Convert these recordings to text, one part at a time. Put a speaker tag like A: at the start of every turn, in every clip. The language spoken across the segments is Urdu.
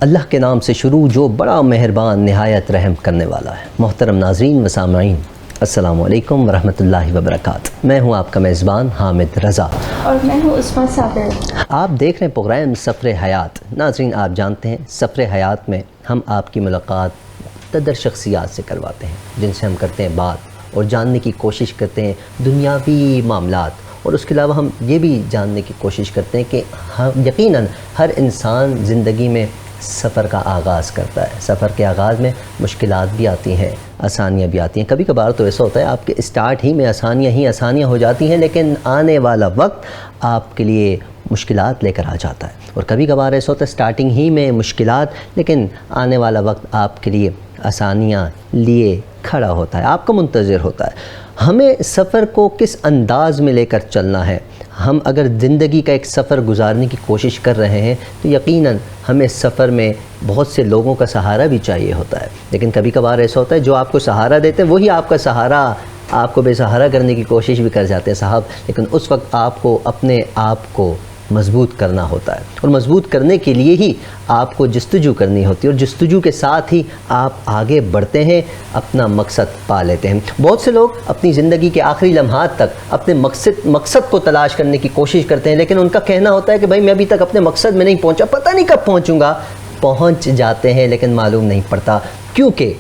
A: اللہ کے نام سے شروع جو بڑا مہربان نہایت رحم کرنے والا ہے۔ محترم ناظرین و سامعین، السلام علیکم ورحمۃ اللہ وبرکاتہ۔ میں ہوں آپ کا میزبان حامد رضا
B: اور میں ہوں عثمان صابر۔
A: آپ دیکھ رہے ہیں پروگرام سفر حیات۔ ناظرین، آپ جانتے ہیں سفر حیات میں ہم آپ کی ملاقات مقتدر شخصیات سے کرواتے ہیں، جن سے ہم کرتے ہیں بات اور جاننے کی کوشش کرتے ہیں دنیاوی معاملات، اور اس کے علاوہ ہم یہ بھی جاننے کی کوشش کرتے ہیں کہ یقیناً ہر انسان زندگی میں سفر کا آغاز کرتا ہے۔ سفر کے آغاز میں مشکلات بھی آتی ہیں، آسانیاں بھی آتی ہیں۔ کبھی کبھار تو ایسا ہوتا ہے آپ کے اسٹارٹ ہی میں آسانیاں ہو جاتی ہیں، لیکن آنے والا وقت آپ کے لیے مشکلات لے کر آ جاتا ہے۔ اور کبھی کبھار ایسا ہوتا ہے اسٹارٹنگ ہی میں مشکلات، لیکن آنے والا وقت آپ کے لیے آسانیاں لیے کھڑا ہوتا ہے، آپ کو منتظر ہوتا ہے۔ ہمیں سفر کو کس انداز میں لے کر چلنا ہے؟ ہم اگر زندگی کا ایک سفر گزارنے کی کوشش کر رہے ہیں تو یقیناً ہمیں سفر میں بہت سے لوگوں کا سہارا بھی چاہیے ہوتا ہے، لیکن کبھی کبھار ایسا ہوتا ہے جو آپ کو سہارا دیتے ہیں وہی آپ کا سہارا آپ کو بے سہارا کرنے کی کوشش بھی کر جاتے ہیں صاحب، لیکن اس وقت آپ کو اپنے آپ کو مضبوط کرنا ہوتا ہے، اور مضبوط کرنے کے لیے ہی آپ کو جستجو کرنی ہوتی ہے، اور جستجو کے ساتھ ہی آپ آگے بڑھتے ہیں، اپنا مقصد پا لیتے ہیں۔ بہت سے لوگ اپنی زندگی کے آخری لمحات تک اپنے مقصد کو تلاش کرنے کی کوشش کرتے ہیں، لیکن ان کا کہنا ہوتا ہے کہ بھائی میں ابھی تک اپنے مقصد میں نہیں پہنچا، پتہ نہیں کب پہنچوں گا۔ پہنچ جاتے ہیں لیکن معلوم نہیں پڑتا، کیونکہ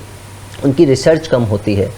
A: ان کی ریسرچ کم ہوتی ہے،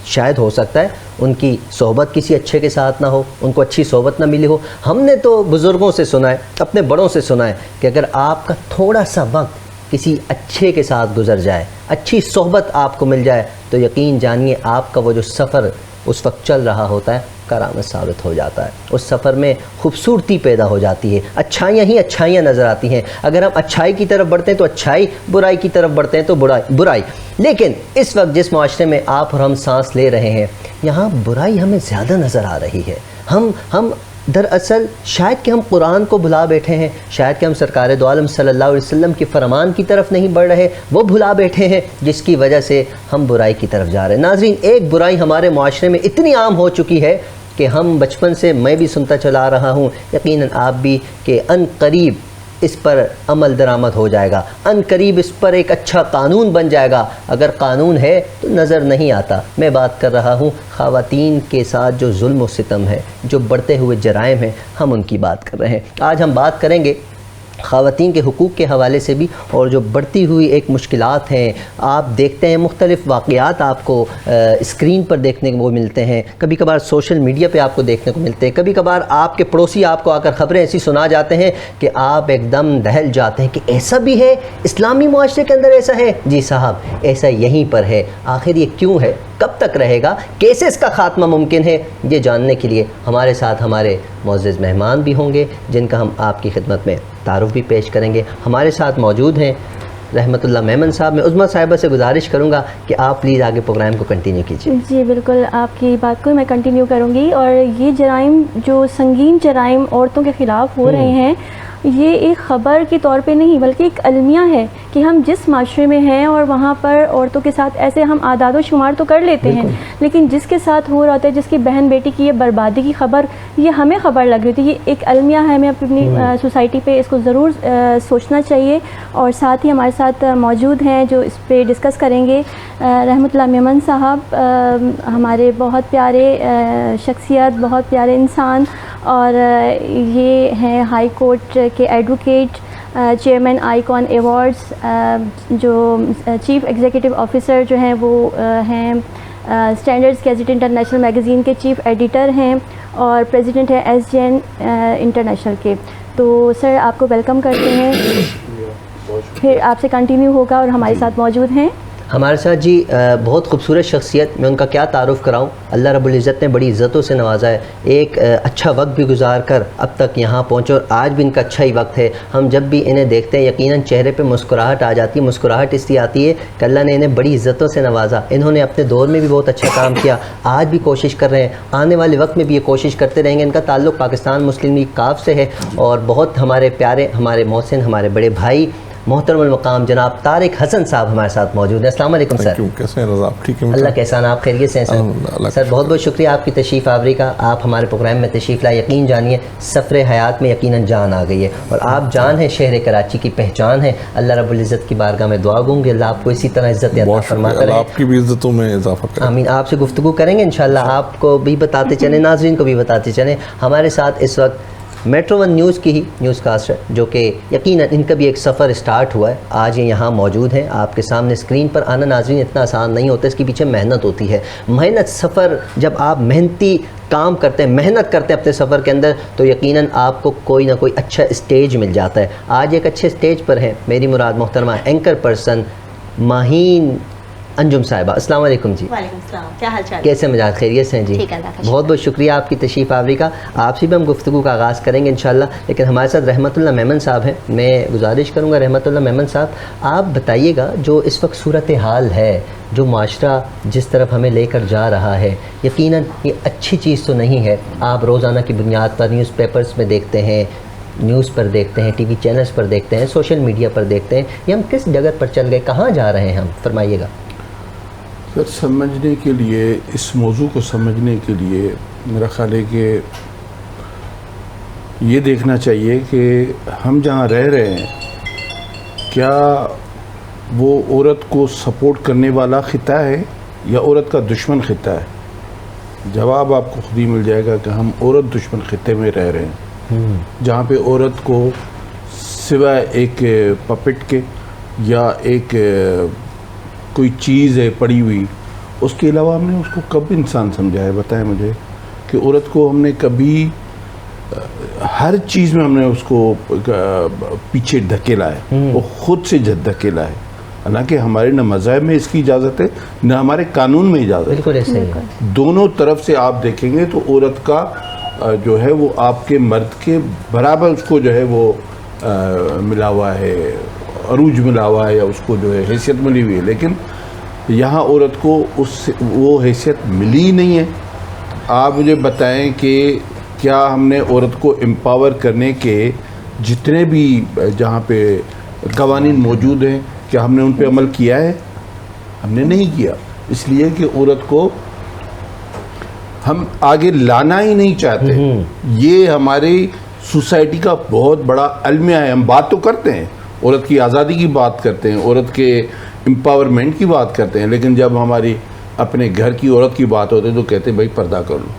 A: شاید ہو سکتا ہے ان کی صحبت کسی اچھے کے ساتھ نہ ہو، ان کو اچھی صحبت نہ ملی ہو۔ ہم نے تو بزرگوں سے سنا ہے، اپنے بڑوں سے سنا ہے کہ اگر آپ کا تھوڑا سا وقت کسی اچھے کے ساتھ گزر جائے، اچھی صحبت آپ کو مل جائے، تو یقین جانیے آپ کا وہ جو سفر اس وقت چل رہا ہوتا ہے کرامت ثابت ہو جاتا ہے۔ اس سفر میں خوبصورتی پیدا ہو جاتی ہے، اچھائیاں ہی اچھائیاں نظر آتی ہیں۔ اگر ہم اچھائی کی طرف بڑھتے ہیں تو اچھائی، برائی کی طرف بڑھتے ہیں تو برائی۔ لیکن اس وقت جس معاشرے میں آپ اور ہم سانس لے رہے ہیں، یہاں برائی ہمیں زیادہ نظر آ رہی ہے۔ ہم دراصل شاید کہ ہم قرآن کو بھلا بیٹھے ہیں، شاید کہ ہم سرکار دو عالم صلی اللہ علیہ وسلم کے فرمان کی طرف نہیں بڑھ رہے، وہ بھلا بیٹھے ہیں، جس کی وجہ سے ہم برائی کی طرف جا رہے ہیں۔ ناظرین، ایک برائی ہمارے معاشرے میں اتنی عام ہو چکی ہے کہ ہم بچپن سے، میں بھی سنتا چلا رہا ہوں، یقیناً آپ بھی، کہ ان قریب اس پر عمل درآمد ہو جائے گا، ان قریب اس پر ایک اچھا قانون بن جائے گا۔ اگر قانون ہے تو نظر نہیں آتا۔ میں بات کر رہا ہوں خواتین کے ساتھ جو ظلم و ستم ہے، جو بڑھتے ہوئے جرائم ہیں، ہم ان کی بات کر رہے ہیں۔ آج ہم بات کریں گے خواتین کے حقوق کے حوالے سے بھی، اور جو بڑھتی ہوئی ایک مشکلات ہیں۔ آپ دیکھتے ہیں مختلف واقعات آپ کو اسکرین پر دیکھنے کو ملتے ہیں، کبھی کبھار سوشل میڈیا پہ آپ کو دیکھنے کو ملتے ہیں، کبھی کبھار آپ کے پڑوسی آپ کو آ کر خبریں ایسی سنا جاتے ہیں کہ آپ ایک دم دہل جاتے ہیں کہ ایسا بھی ہے، اسلامی معاشرے کے اندر ایسا ہے۔ جی صاحب، ایسا یہیں پر ہے۔ آخر یہ کیوں ہے؟ کب تک رہے گا؟ کیسے اس کا خاتمہ ممکن ہے؟ یہ جاننے کے لیے ہمارے ساتھ ہمارے معزز مہمان بھی ہوں گے، جن کا ہم آپ کی خدمت میں تعارف بھی پیش کریں گے۔ ہمارے ساتھ موجود ہیں رحمت اللہ میمن صاحب۔ میں عظمیٰ صاحبہ سے گزارش کروں گا کہ آپ پلیز آگے پروگرام کو کنٹینیو کیجیے۔
B: جی بالکل، آپ کی بات کو میں کنٹینیو کروں گی۔ اور یہ جرائم، جو سنگین جرائم عورتوں کے خلاف ہو رہے ہیں، یہ ایک خبر کے طور پہ نہیں بلکہ ایک المیہ ہے کہ ہم جس معاشرے میں ہیں اور وہاں پر عورتوں کے ساتھ ایسے ہم اعداد و شمار تو کر لیتے ہیں، لیکن جس کے ساتھ ہو رہا ہوتا ہے، جس کی بہن بیٹی کی یہ بربادی کی خبر، یہ ہمیں خبر لگ رہی ہوتی ہے۔ یہ ایک المیہ ہے، ہمیں اپنی سوسائٹی پہ اس کو ضرور سوچنا چاہیے۔ اور ساتھ ہی ہمارے ساتھ موجود ہیں جو اس پہ ڈسکس کریں گے، رحمت اللہ میمن صاحب، ہمارے بہت پیارے شخصیت، بہت پیارے انسان، اور یہ ہیں ہائی کورٹ کے ایڈوکیٹ، چیئرمین آئیکن ایوارڈز، جو چیف ایگزیکٹو آفیسر جو ہیں وہ ہیں اسٹینڈرڈز گیزٹ انٹرنیشنل میگزین کے چیف ایڈیٹر ہیں، اور پریزیڈنٹ ہیں ایس جی این انٹرنیشنل کے۔ تو سر، آپ کو ویلکم کرتے ہیں، پھر آپ سے کنٹینیو ہوگا۔ اور ہمارے ساتھ موجود ہیں
A: ہمارے ساتھ جی بہت خوبصورت شخصیت، میں ان کا کیا تعارف کراؤں۔ اللہ رب العزت نے بڑی عزتوں سے نوازا ہے، ایک اچھا وقت بھی گزار کر اب تک یہاں پہنچے، اور آج بھی ان کا اچھا ہی وقت ہے۔ ہم جب بھی انہیں دیکھتے ہیں یقیناً چہرے پہ مسکراہٹ آ جاتی ہے۔ مسکراہٹ اس لیے آتی ہے کہ اللہ نے انہیں بڑی عزتوں سے نوازا، انہوں نے اپنے دور میں بھی بہت اچھا کام کیا، آج بھی کوشش کر رہے ہیں، آنے والے وقت میں بھی یہ کوشش کرتے رہیں گے۔ ان کا تعلق پاکستان مسلم لیگ کاف سے ہے، اور بہت ہمارے پیارے، ہمارے محسن، ہمارے بڑے بھائی محترم المقام جناب طارق حسن صاحب ہمارے ساتھ موجود ہیں. السلام علیکم سر.
C: کیسے ہیں رضا؟ آپ ٹھیک ہیں؟
A: اللہ کے احسان، آپ خیریت سے ہیں سر؟ سر بہت بہت شکریہ آپ کی تشریف آوری کا. آپ ہمارے پروگرام میں تشریف لائے. یقین جانیے سفر حیات میں یقیناً جان آ گئی ہے، اور آپ جان ہیں، شہر کراچی کی پہچان ہے. اللہ رب العزت کی بارگاہ میں دعا گوں گے اللہ آپ کو اسی طرح عزت عطا فرماتا رہے.
C: آپ کی بھی عزتوں میں اضافہ کریں.
A: آمین. آپ سے گفتگو کریں گے انشاءاللہ. آپ کو بھی بتاتے چلیں، ناظرین کو بھی بتاتے چلیں، ہمارے ساتھ اس وقت میٹرو ون نیوز کی ہی نیوز کاسٹر جو کہ یقیناً ان کا بھی ایک سفر اسٹارٹ ہوا ہے. آج یہ یہاں موجود ہیں آپ کے سامنے. اسکرین پر آنا ناظرین اتنا آسان نہیں ہوتا، اس کے پیچھے محنت ہوتی ہے. محنت سفر جب آپ محنتی کام کرتے ہیں، محنت کرتے ہیں اپنے سفر کے اندر، تو یقیناً آپ کو کوئی نہ کوئی اچھا اسٹیج مل جاتا ہے. آج ایک اچھے اسٹیج پر ہیں میری مراد محترمہ اینکر پرسن ماہین انجم صاحبہ. السلام علیکم جی.
D: وعلیکم السلام. کیا حال چال؟
A: کیسے مزاج؟ خیریت سے ہیں جی؟
D: ٹھیک ہے، اللہ کا شکر.
A: بہت بہت شکریہ آپ کی تشریف آوری کا. آپ سے بھی ہم گفتگو کا آغاز کریں گے انشاءاللہ، لیکن ہمارے ساتھ رحمت اللہ میمن صاحب ہیں. میں گزارش کروں گا رحمت اللہ میمن صاحب آپ بتائیے گا جو اس وقت صورتحال ہے، جو معاشرہ جس طرف ہمیں لے کر جا رہا ہے، یقیناً یہ اچھی چیز تو نہیں ہے. آپ روزانہ کی بنیاد پر نیوز پیپرز میں دیکھتے ہیں، نیوز پر دیکھتے ہیں، ٹی وی چینلز پر دیکھتے ہیں، سوشل میڈیا پر دیکھتے ہیں. یہ ہم کس جگہ پر چل گئے، کہاں جا رہے ہیں ہم؟ فرمائیے گا.
C: سر سمجھنے کے لیے، اس موضوع کو سمجھنے کے لیے میرا خیال ہے کہ یہ دیکھنا چاہیے کہ ہم جہاں رہ رہے ہیں کیا وہ عورت کو سپورٹ کرنے والا خطہ ہے یا عورت کا دشمن خطہ ہے. جواب آپ کو خود ہی مل جائے گا کہ ہم عورت دشمن خطے میں رہ رہے ہیں، جہاں پہ عورت کو سوائے ایک پپٹ کے یا ایک کوئی چیز ہے پڑی ہوئی، اس کے علاوہ ہم نے اس کو کب انسان سمجھا ہے؟ بتائیں مجھے کہ عورت کو ہم نے کبھی ہر چیز میں ہم نے اس کو پیچھے دھکیلا ہے، وہ خود سے دھکیلا ہے. حالانکہ ہمارے نہ مذہب میں اس کی اجازت ہے نہ ہمارے قانون میں اجازت ہے.
A: بالکل ایسے ہی.
C: دونوں طرف سے آپ دیکھیں گے تو عورت کا جو ہے وہ آپ کے مرد کے برابر اس کو جو ہے وہ ملا ہوا ہے، عروج ملا ہوا ہے، یا اس کو جو ہے حیثیت ملی ہوئی ہے. لیکن یہاں عورت کو وہ حیثیت ملی ہی نہیں ہے. آپ مجھے بتائیں کہ کیا ہم نے عورت کو امپاور کرنے کے جتنے بھی جہاں پہ قوانین موجود ہیں کیا ہم نے ان پہ عمل کیا ہے؟ ہم نے نہیں کیا، اس لیے کہ عورت کو ہم آگے لانا ہی نہیں چاہتے. یہ ہماری سوسائٹی کا بہت بڑا المیہ ہے. ہم بات تو کرتے ہیں، عورت کی آزادی کی بات کرتے ہیں، عورت کے امپاورمنٹ کی بات کرتے ہیں، لیکن جب ہماری اپنے گھر کی عورت کی بات ہوتی ہے تو کہتے ہیں بھائی پردہ کر لو.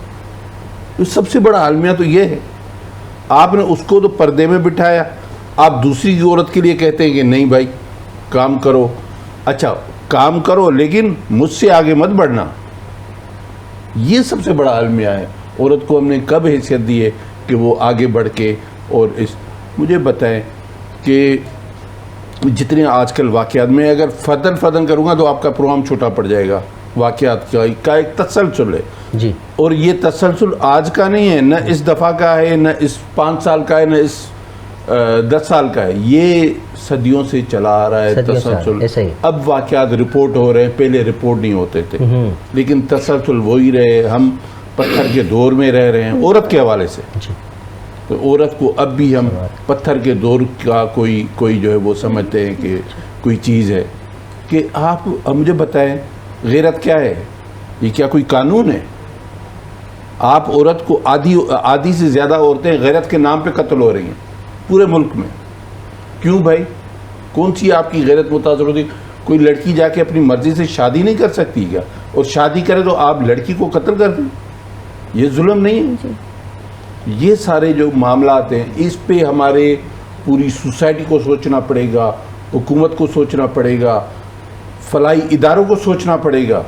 C: تو سب سے بڑا المیہ تو یہ ہے. آپ نے اس کو تو پردے میں بٹھایا، آپ دوسری کی عورت کے لیے کہتے ہیں کہ نہیں بھائی کام کرو. اچھا کام کرو لیکن مجھ سے آگے مت بڑھنا. یہ سب سے بڑا المیہ ہے. عورت کو ہم نے کب حیثیت دی ہے کہ وہ آگے بڑھ کے اور مجھے بتائیں کہ جتنے آج کل واقعات میں اگر فدن کروں گا تو آپ کا پروگرام چھوٹا پڑ جائے گا. واقعات کا ایک تسلسل ہے
A: جی،
C: اور یہ تسلسل آج کا نہیں ہے، نہ اس دفعہ کا ہے، نہ اس 5 سال کا ہے، نہ اس 10 سال کا ہے. یہ صدیوں سے چلا آ رہا ہے تسلسل. اب واقعات رپورٹ ہو رہے ہیں، پہلے رپورٹ نہیں ہوتے تھے، لیکن تسلسل وہی رہے. ہم پتھر کے دور میں رہ رہے ہیں عورت کے حوالے سے. تو عورت کو اب بھی ہم پتھر کے دور کا کوئی جو ہے وہ سمجھتے ہیں کہ کوئی چیز ہے. کہ آپ مجھے بتائیں غیرت کیا ہے؟ یہ کیا کوئی قانون ہے؟ آپ عورت کو آدھی سے زیادہ عورتیں غیرت کے نام پہ قتل ہو رہی ہیں پورے ملک میں. کیوں بھائی؟ کون سی آپ کی غیرت متاثر ہوتی؟ کوئی لڑکی جا کے اپنی مرضی سے شادی نہیں کر سکتی کیا؟ اور شادی کرے تو آپ لڑکی کو قتل کر دیں. یہ ظلم نہیں ہے؟ یہ سارے جو معاملات ہیں اس پہ ہمارے پوری سوسائٹی کو سوچنا پڑے گا، حکومت کو سوچنا پڑے گا، فلاحی اداروں کو سوچنا پڑے گا.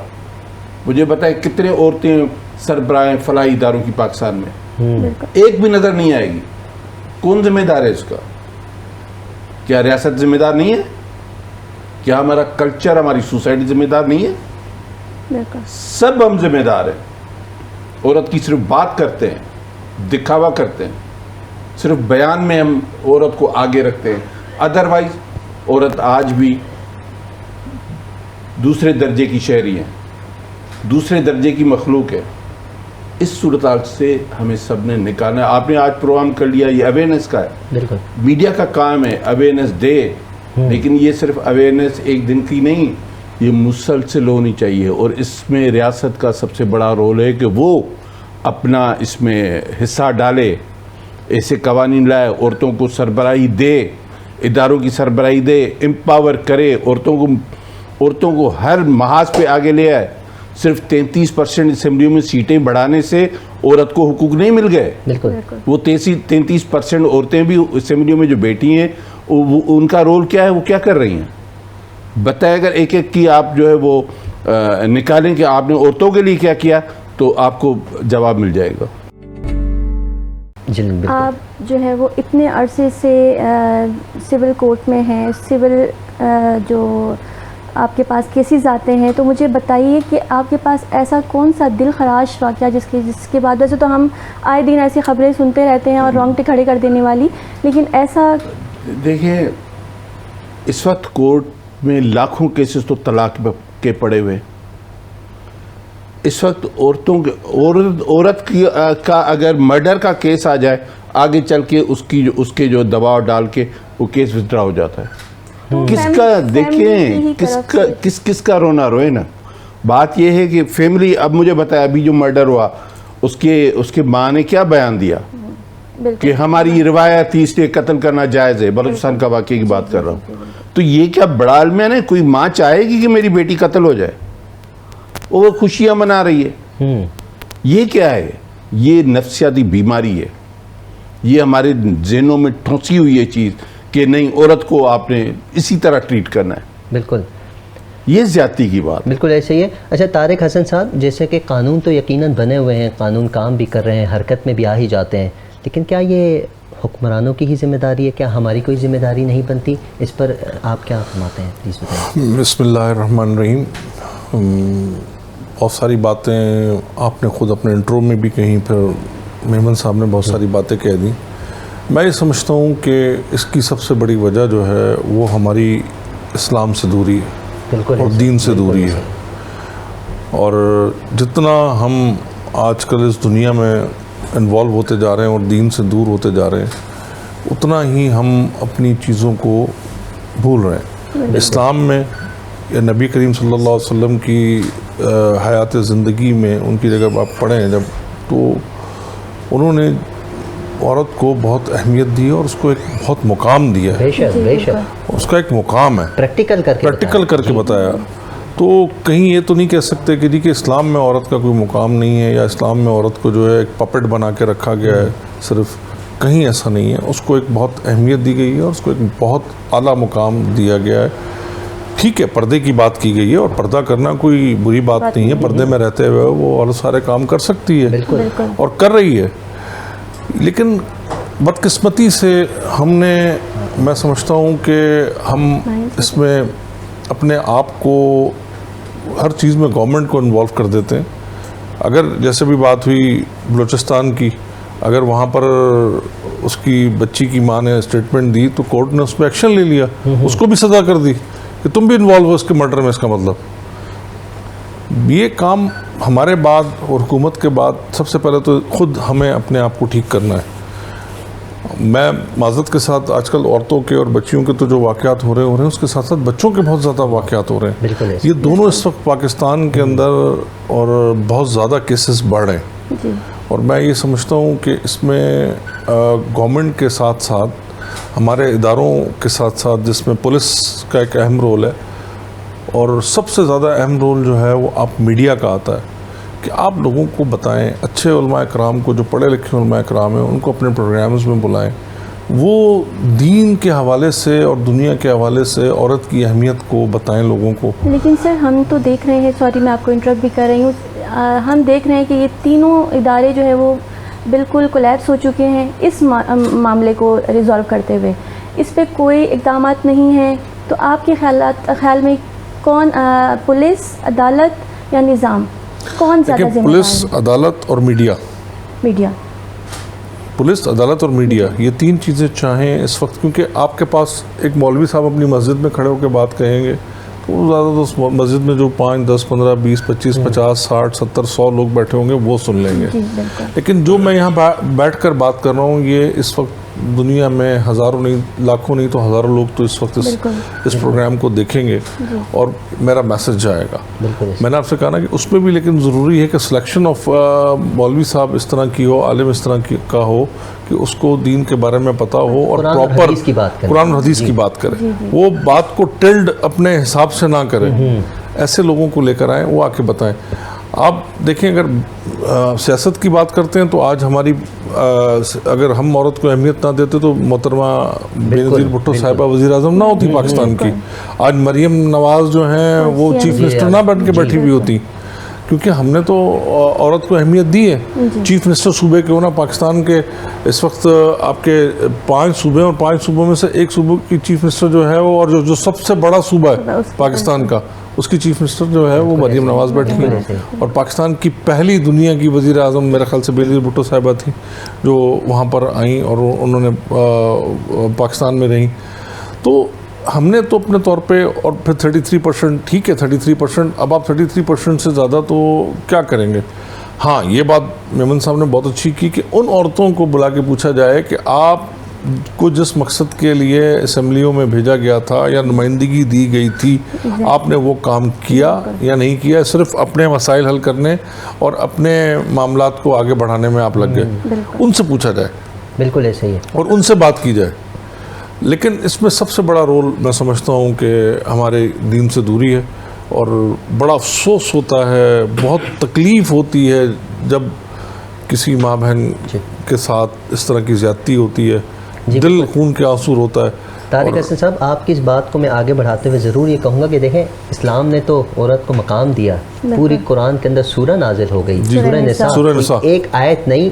C: مجھے بتائیں کتنے عورتیں سربراہ فلاحی اداروں کی پاکستان میں؟ ایک بھی نظر نہیں آئے گی. کون ذمہ دار ہے اس کا؟ کیا ریاست ذمہ دار نہیں ہے؟ کیا ہمارا کلچر، ہماری سوسائٹی ذمہ دار نہیں ہے؟ سب ہم ذمہ دار ہیں. عورت کی صرف بات کرتے ہیں، دکھاوا کرتے ہیں، صرف بیان میں ہم عورت کو آگے رکھتے ہیں. ادروائز عورت آج بھی دوسرے درجے کی شہری ہے، دوسرے درجے کی مخلوق ہے. اس صورتحال سے ہمیں سب نے نکالنا ہے. آپ نے آج پروگرام کر لیا، یہ اویئرنیس کا ہے.
A: بالکل
C: میڈیا کا کام ہے اویئرنیس دے. لیکن یہ صرف اویئرنیس ایک دن کی نہیں، یہ مسلسل ہونی چاہیے، اور اس میں ریاست کا سب سے بڑا رول ہے کہ وہ اپنا اس میں حصہ ڈالے، ایسے قوانین لائے، عورتوں کو سربراہی دے، اداروں کی سربراہی دے، امپاور کرے، عورتوں کو ہر محاذ پہ آگے لے آئے۔ صرف 33% اسمبلیوں میں سیٹیں بڑھانے سے عورت کو حقوق نہیں مل گئے، وہ 33% عورتیں بھی اسمبلیوں میں جو بیٹھی ہیں، ان کا رول کیا ہے، وہ کیا کر رہی ہیں؟ بتائیں، اگر ایک ایک کی آپ جو ہے وہ نکالیں کہ آپ نے عورتوں کے لیے کیا تو آپ کو جواب مل جائے گا۔
B: آپ جو ہے وہ اتنے عرصے سے سول کورٹ میں ہیں، سول جو آپ کے پاس کیسز آتے ہیں، تو مجھے بتائیے کہ آپ کے پاس ایسا کون سا دل خراش واقعہ جس کے بعد، ویسے تو ہم آئے دن ایسی خبریں سنتے رہتے ہیں اور رونگٹے کھڑے کر دینے والی، لیکن ایسا دیکھیں
C: اس وقت کورٹ میں لاکھوں کیسز تو طلاق کے پڑے ہوئے، اس وقت عورت کا اگر مرڈر کا کیس آ جائے، آگے چل کے اس کے جو دباؤ ڈال کے وہ کیس وتھڈرا ہو جاتا ہے۔ کس کا دیکھیں، کس کا رونا روئے نا۔ بات یہ ہے کہ فیملی، اب مجھے بتایا ابھی جو مرڈر ہوا اس کے ماں نے کیا بیان دیا کہ ہماری روایت تھی، اس لیے قتل کرنا جائز ہے۔ بلوچستان کا واقعے کی بات کر رہا ہوں۔ تو یہ کیا بڑا عالم ہے، کوئی ماں چاہے گی کہ میری بیٹی قتل ہو جائے؟ وہ خوشیاں منا رہی ہے۔ یہ کیا ہے؟ یہ نفسیاتی بیماری ہے، یہ ہمارے ذہنوں میں ٹھونسی ہوئی ہے چیز کہ نہیں، عورت کو آپ نے اسی طرح ٹریٹ کرنا ہے۔
A: بالکل،
C: یہ زیادتی کی بات
A: بالکل ایسے ہی ہے۔ اچھا طارق حسن صاحب، جیسے کہ قانون تو یقیناً بنے ہوئے ہیں، قانون کام بھی کر رہے ہیں، حرکت میں بھی آ ہی جاتے ہیں، لیکن کیا یہ حکمرانوں کی ہی ذمہ داری ہے؟ کیا ہماری کوئی ذمہ داری نہیں بنتی؟ اس پر آپ کیا فرماتے ہیں؟ پلیز بتائیں۔
D: بسم اللہ الرحمن الرحیم۔ بہت ساری باتیں آپ نے خود اپنے انٹرو میں بھی کہیں، پھر میمن صاحب نے بہت ساری باتیں کہہ دیں۔ میں یہ سمجھتا ہوں کہ اس کی سب سے بڑی وجہ جو ہے وہ ہماری اسلام سے دوری ہے اور دین سے دوری ہے، اور جتنا ہم آج کل اس دنیا میں انوالو ہوتے جا رہے ہیں اور دین سے دور ہوتے جا رہے ہیں، اتنا ہی ہم اپنی چیزوں کو بھول رہے ہیں۔ اسلام میں یا نبی کریم صلی اللہ علیہ وسلم کی حیات زندگی میں ان کی جگہ آپ پڑھیں جب، تو انہوں نے عورت کو بہت اہمیت دی اور اس کو ایک بہت مقام دیا ہے،
A: بے شک
D: اس کا ایک مقام ہے،
A: پریکٹیکل کر کے
D: بتایا۔ تو کہیں یہ تو نہیں کہہ سکتے کہ اسلام میں عورت کا کوئی مقام نہیں ہے، یا اسلام میں عورت کو جو ہے ایک پپٹ بنا کے رکھا گیا ہے، صرف کہیں ایسا نہیں ہے۔ اس کو ایک بہت اہمیت دی گئی ہے اور اس کو ایک بہت اعلیٰ مقام دیا گیا ہے۔ ٹھیک ہے، پردے کی بات کی گئی ہے، اور پردہ کرنا کوئی بری بات نہیں ہے، پردے میں رہتے ہوئے وہ اور سارے کام کر سکتی ہے اور کر رہی ہے، لیکن بدقسمتی سے ہم نے، میں سمجھتا ہوں کہ ہم اس میں اپنے آپ کو ہر چیز میں گورنمنٹ کو انوالو کر دیتے ہیں۔ اگر جیسے بھی بات ہوئی بلوچستان کی، اگر وہاں پر اس کی بچی کی ماں نے اسٹیٹمنٹ دی تو کورٹ نے اس پہ ایکشن لے لیا، اس کو بھی سزا کر دی کہ تم بھی انوالو ہو اس کے مرڈر میں۔ اس کا مطلب یہ کام ہمارے بعد اور حکومت کے بعد سب سے پہلے تو خود ہمیں اپنے آپ کو ٹھیک کرنا ہے۔ میں معذرت کے ساتھ آج کل عورتوں کے اور بچیوں کے تو جو واقعات ہو رہے ہیں اس کے ساتھ ساتھ بچوں کے بہت زیادہ واقعات ہو رہے ہیں۔ یہ دونوں اس وقت پاکستان کے اندر اور بہت زیادہ کیسز بڑھ رہے ہیں، اور میں یہ سمجھتا ہوں کہ اس میں گورنمنٹ کے ساتھ ساتھ ہمارے اداروں کے ساتھ ساتھ، جس میں پولیس کا ایک اہم رول ہے، اور سب سے زیادہ اہم رول جو ہے وہ آپ میڈیا کا آتا ہے کہ آپ لوگوں کو بتائیں، اچھے علماء کرام کو، جو پڑھے لکھے علماء کرام ہیں، ان کو اپنے پروگرامز میں بلائیں، وہ دین کے حوالے سے اور دنیا کے حوالے سے عورت کی اہمیت کو بتائیں لوگوں کو۔
B: لیکن سر ہم تو دیکھ رہے ہیں، سوری میں آپ کو انٹرپٹ بھی کر رہی ہوں، ہم دیکھ رہے ہیں کہ یہ تینوں ادارے جو ہے وہ بالکل کولیپس ہو چکے ہیں اس معاملے کو ریزالو کرتے ہوئے، اس پہ کوئی اقدامات نہیں ہیں۔ تو آپ کے خیال میں کون، پولیس، عدالت یا نظام، کون زیادہ ذمہ دار ہے؟
D: پولیس، عدالت اور میڈیا۔ پولیس، عدالت اور میڈیا، یہ تین چیزیں چاہیں اس وقت، کیونکہ آپ کے پاس ایک مولوی صاحب اپنی مسجد میں کھڑے ہو کے بات کہیں گے تو زیادہ تو اس مسجد میں جو 5، 10، 15، 20، 25، 50، 60، 70، 100 لوگ بیٹھے ہوں گے وہ سن لیں گے، لیکن جو میں یہاں بیٹھ کر بات کر رہا ہوں، یہ اس وقت دنیا میں ہزاروں نہیں لاکھوں نہیں تو ہزاروں لوگ تو اس وقت اس پروگرام کو دیکھیں گے اور میرا میسج جائے گا. میں نے آپ سے کہا نا کہ اس میں بھی لیکن ضروری ہے کہ سلیکشن آف مولوی صاحب اس طرح کی ہو, عالم اس طرح کا ہو کہ اس کو دین کے بارے میں پتہ ہو اور پراپر قرآن حدیث کی بات کرے, وہ بات کو ٹلڈ اپنے حساب سے نہ کرے. ایسے لوگوں کو لے کر آئیں, وہ آ کے بتائیں. آپ دیکھیں اگر سیاست کی بات کرتے ہیں تو آج ہماری اگر ہم عورت کو اہمیت نہ دیتے تو محترمہ بینظیر بھٹو صاحبہ وزیر اعظم نہ ہوتی پاکستان کی. آج مریم نواز جو ہیں وہ چیف منسٹر نہ بن کے بیٹھی ہوئی ہوتی, کیونکہ ہم نے تو عورت کو اہمیت دی ہے. چیف منسٹر صوبے کے ہونا پاکستان کے اس وقت آپ کے 5 صوبے اور 5 صوبوں میں سے ایک صوبے کی چیف منسٹر جو ہے وہ, اور جو سب سے بڑا صوبہ ہے پاکستان کا, اس کی چیف منسٹر جو ہے وہ مریم نواز بیٹھی ہیں. اور پاکستان کی پہلی دنیا کی وزیر اعظم میرے خیال سے بینظیر بھٹو صاحبہ تھیں جو وہاں پر آئیں اور انہوں نے پاکستان میں رہیں. تو ہم نے تو اپنے طور پہ, اور پھر 33%, ٹھیک ہے 33%, اب آپ 33% سے زیادہ تو کیا کریں گے. ہاں یہ بات میمن صاحب نے بہت اچھی کی کہ ان عورتوں کو بلا کے پوچھا جائے کہ آپ کو جس مقصد کے لیے اسمبلیوں میں بھیجا گیا تھا یا نمائندگی دی گئی تھی, آپ نے وہ کام کیا یا نہیں کیا. صرف اپنے مسائل حل کرنے اور اپنے معاملات کو آگے بڑھانے میں آپ لگ گئے. ان سے پوچھا جائے, بالکل ایسا ہی ہے, اور ان سے بات کی جائے. لیکن اس میں سب سے بڑا رول میں سمجھتا ہوں کہ ہمارے دین سے دوری ہے, اور بڑا افسوس ہوتا ہے, بہت تکلیف ہوتی ہے جب کسی ماں بہن کے ساتھ اس طرح کی زیادتی ہوتی ہے, دل خون کے آنسو ہوتا ہے.
A: طارق حسن صاحب, آپ کی اس بات کو میں آگے بڑھاتے ہوئے ضرور یہ کہوں گا کہ دیکھیں اسلام نے تو عورت کو مقام دیا, پوری قرآن کے اندر سورہ نازل ہو گئی, سورہ نساء, ایک آیت نہیں,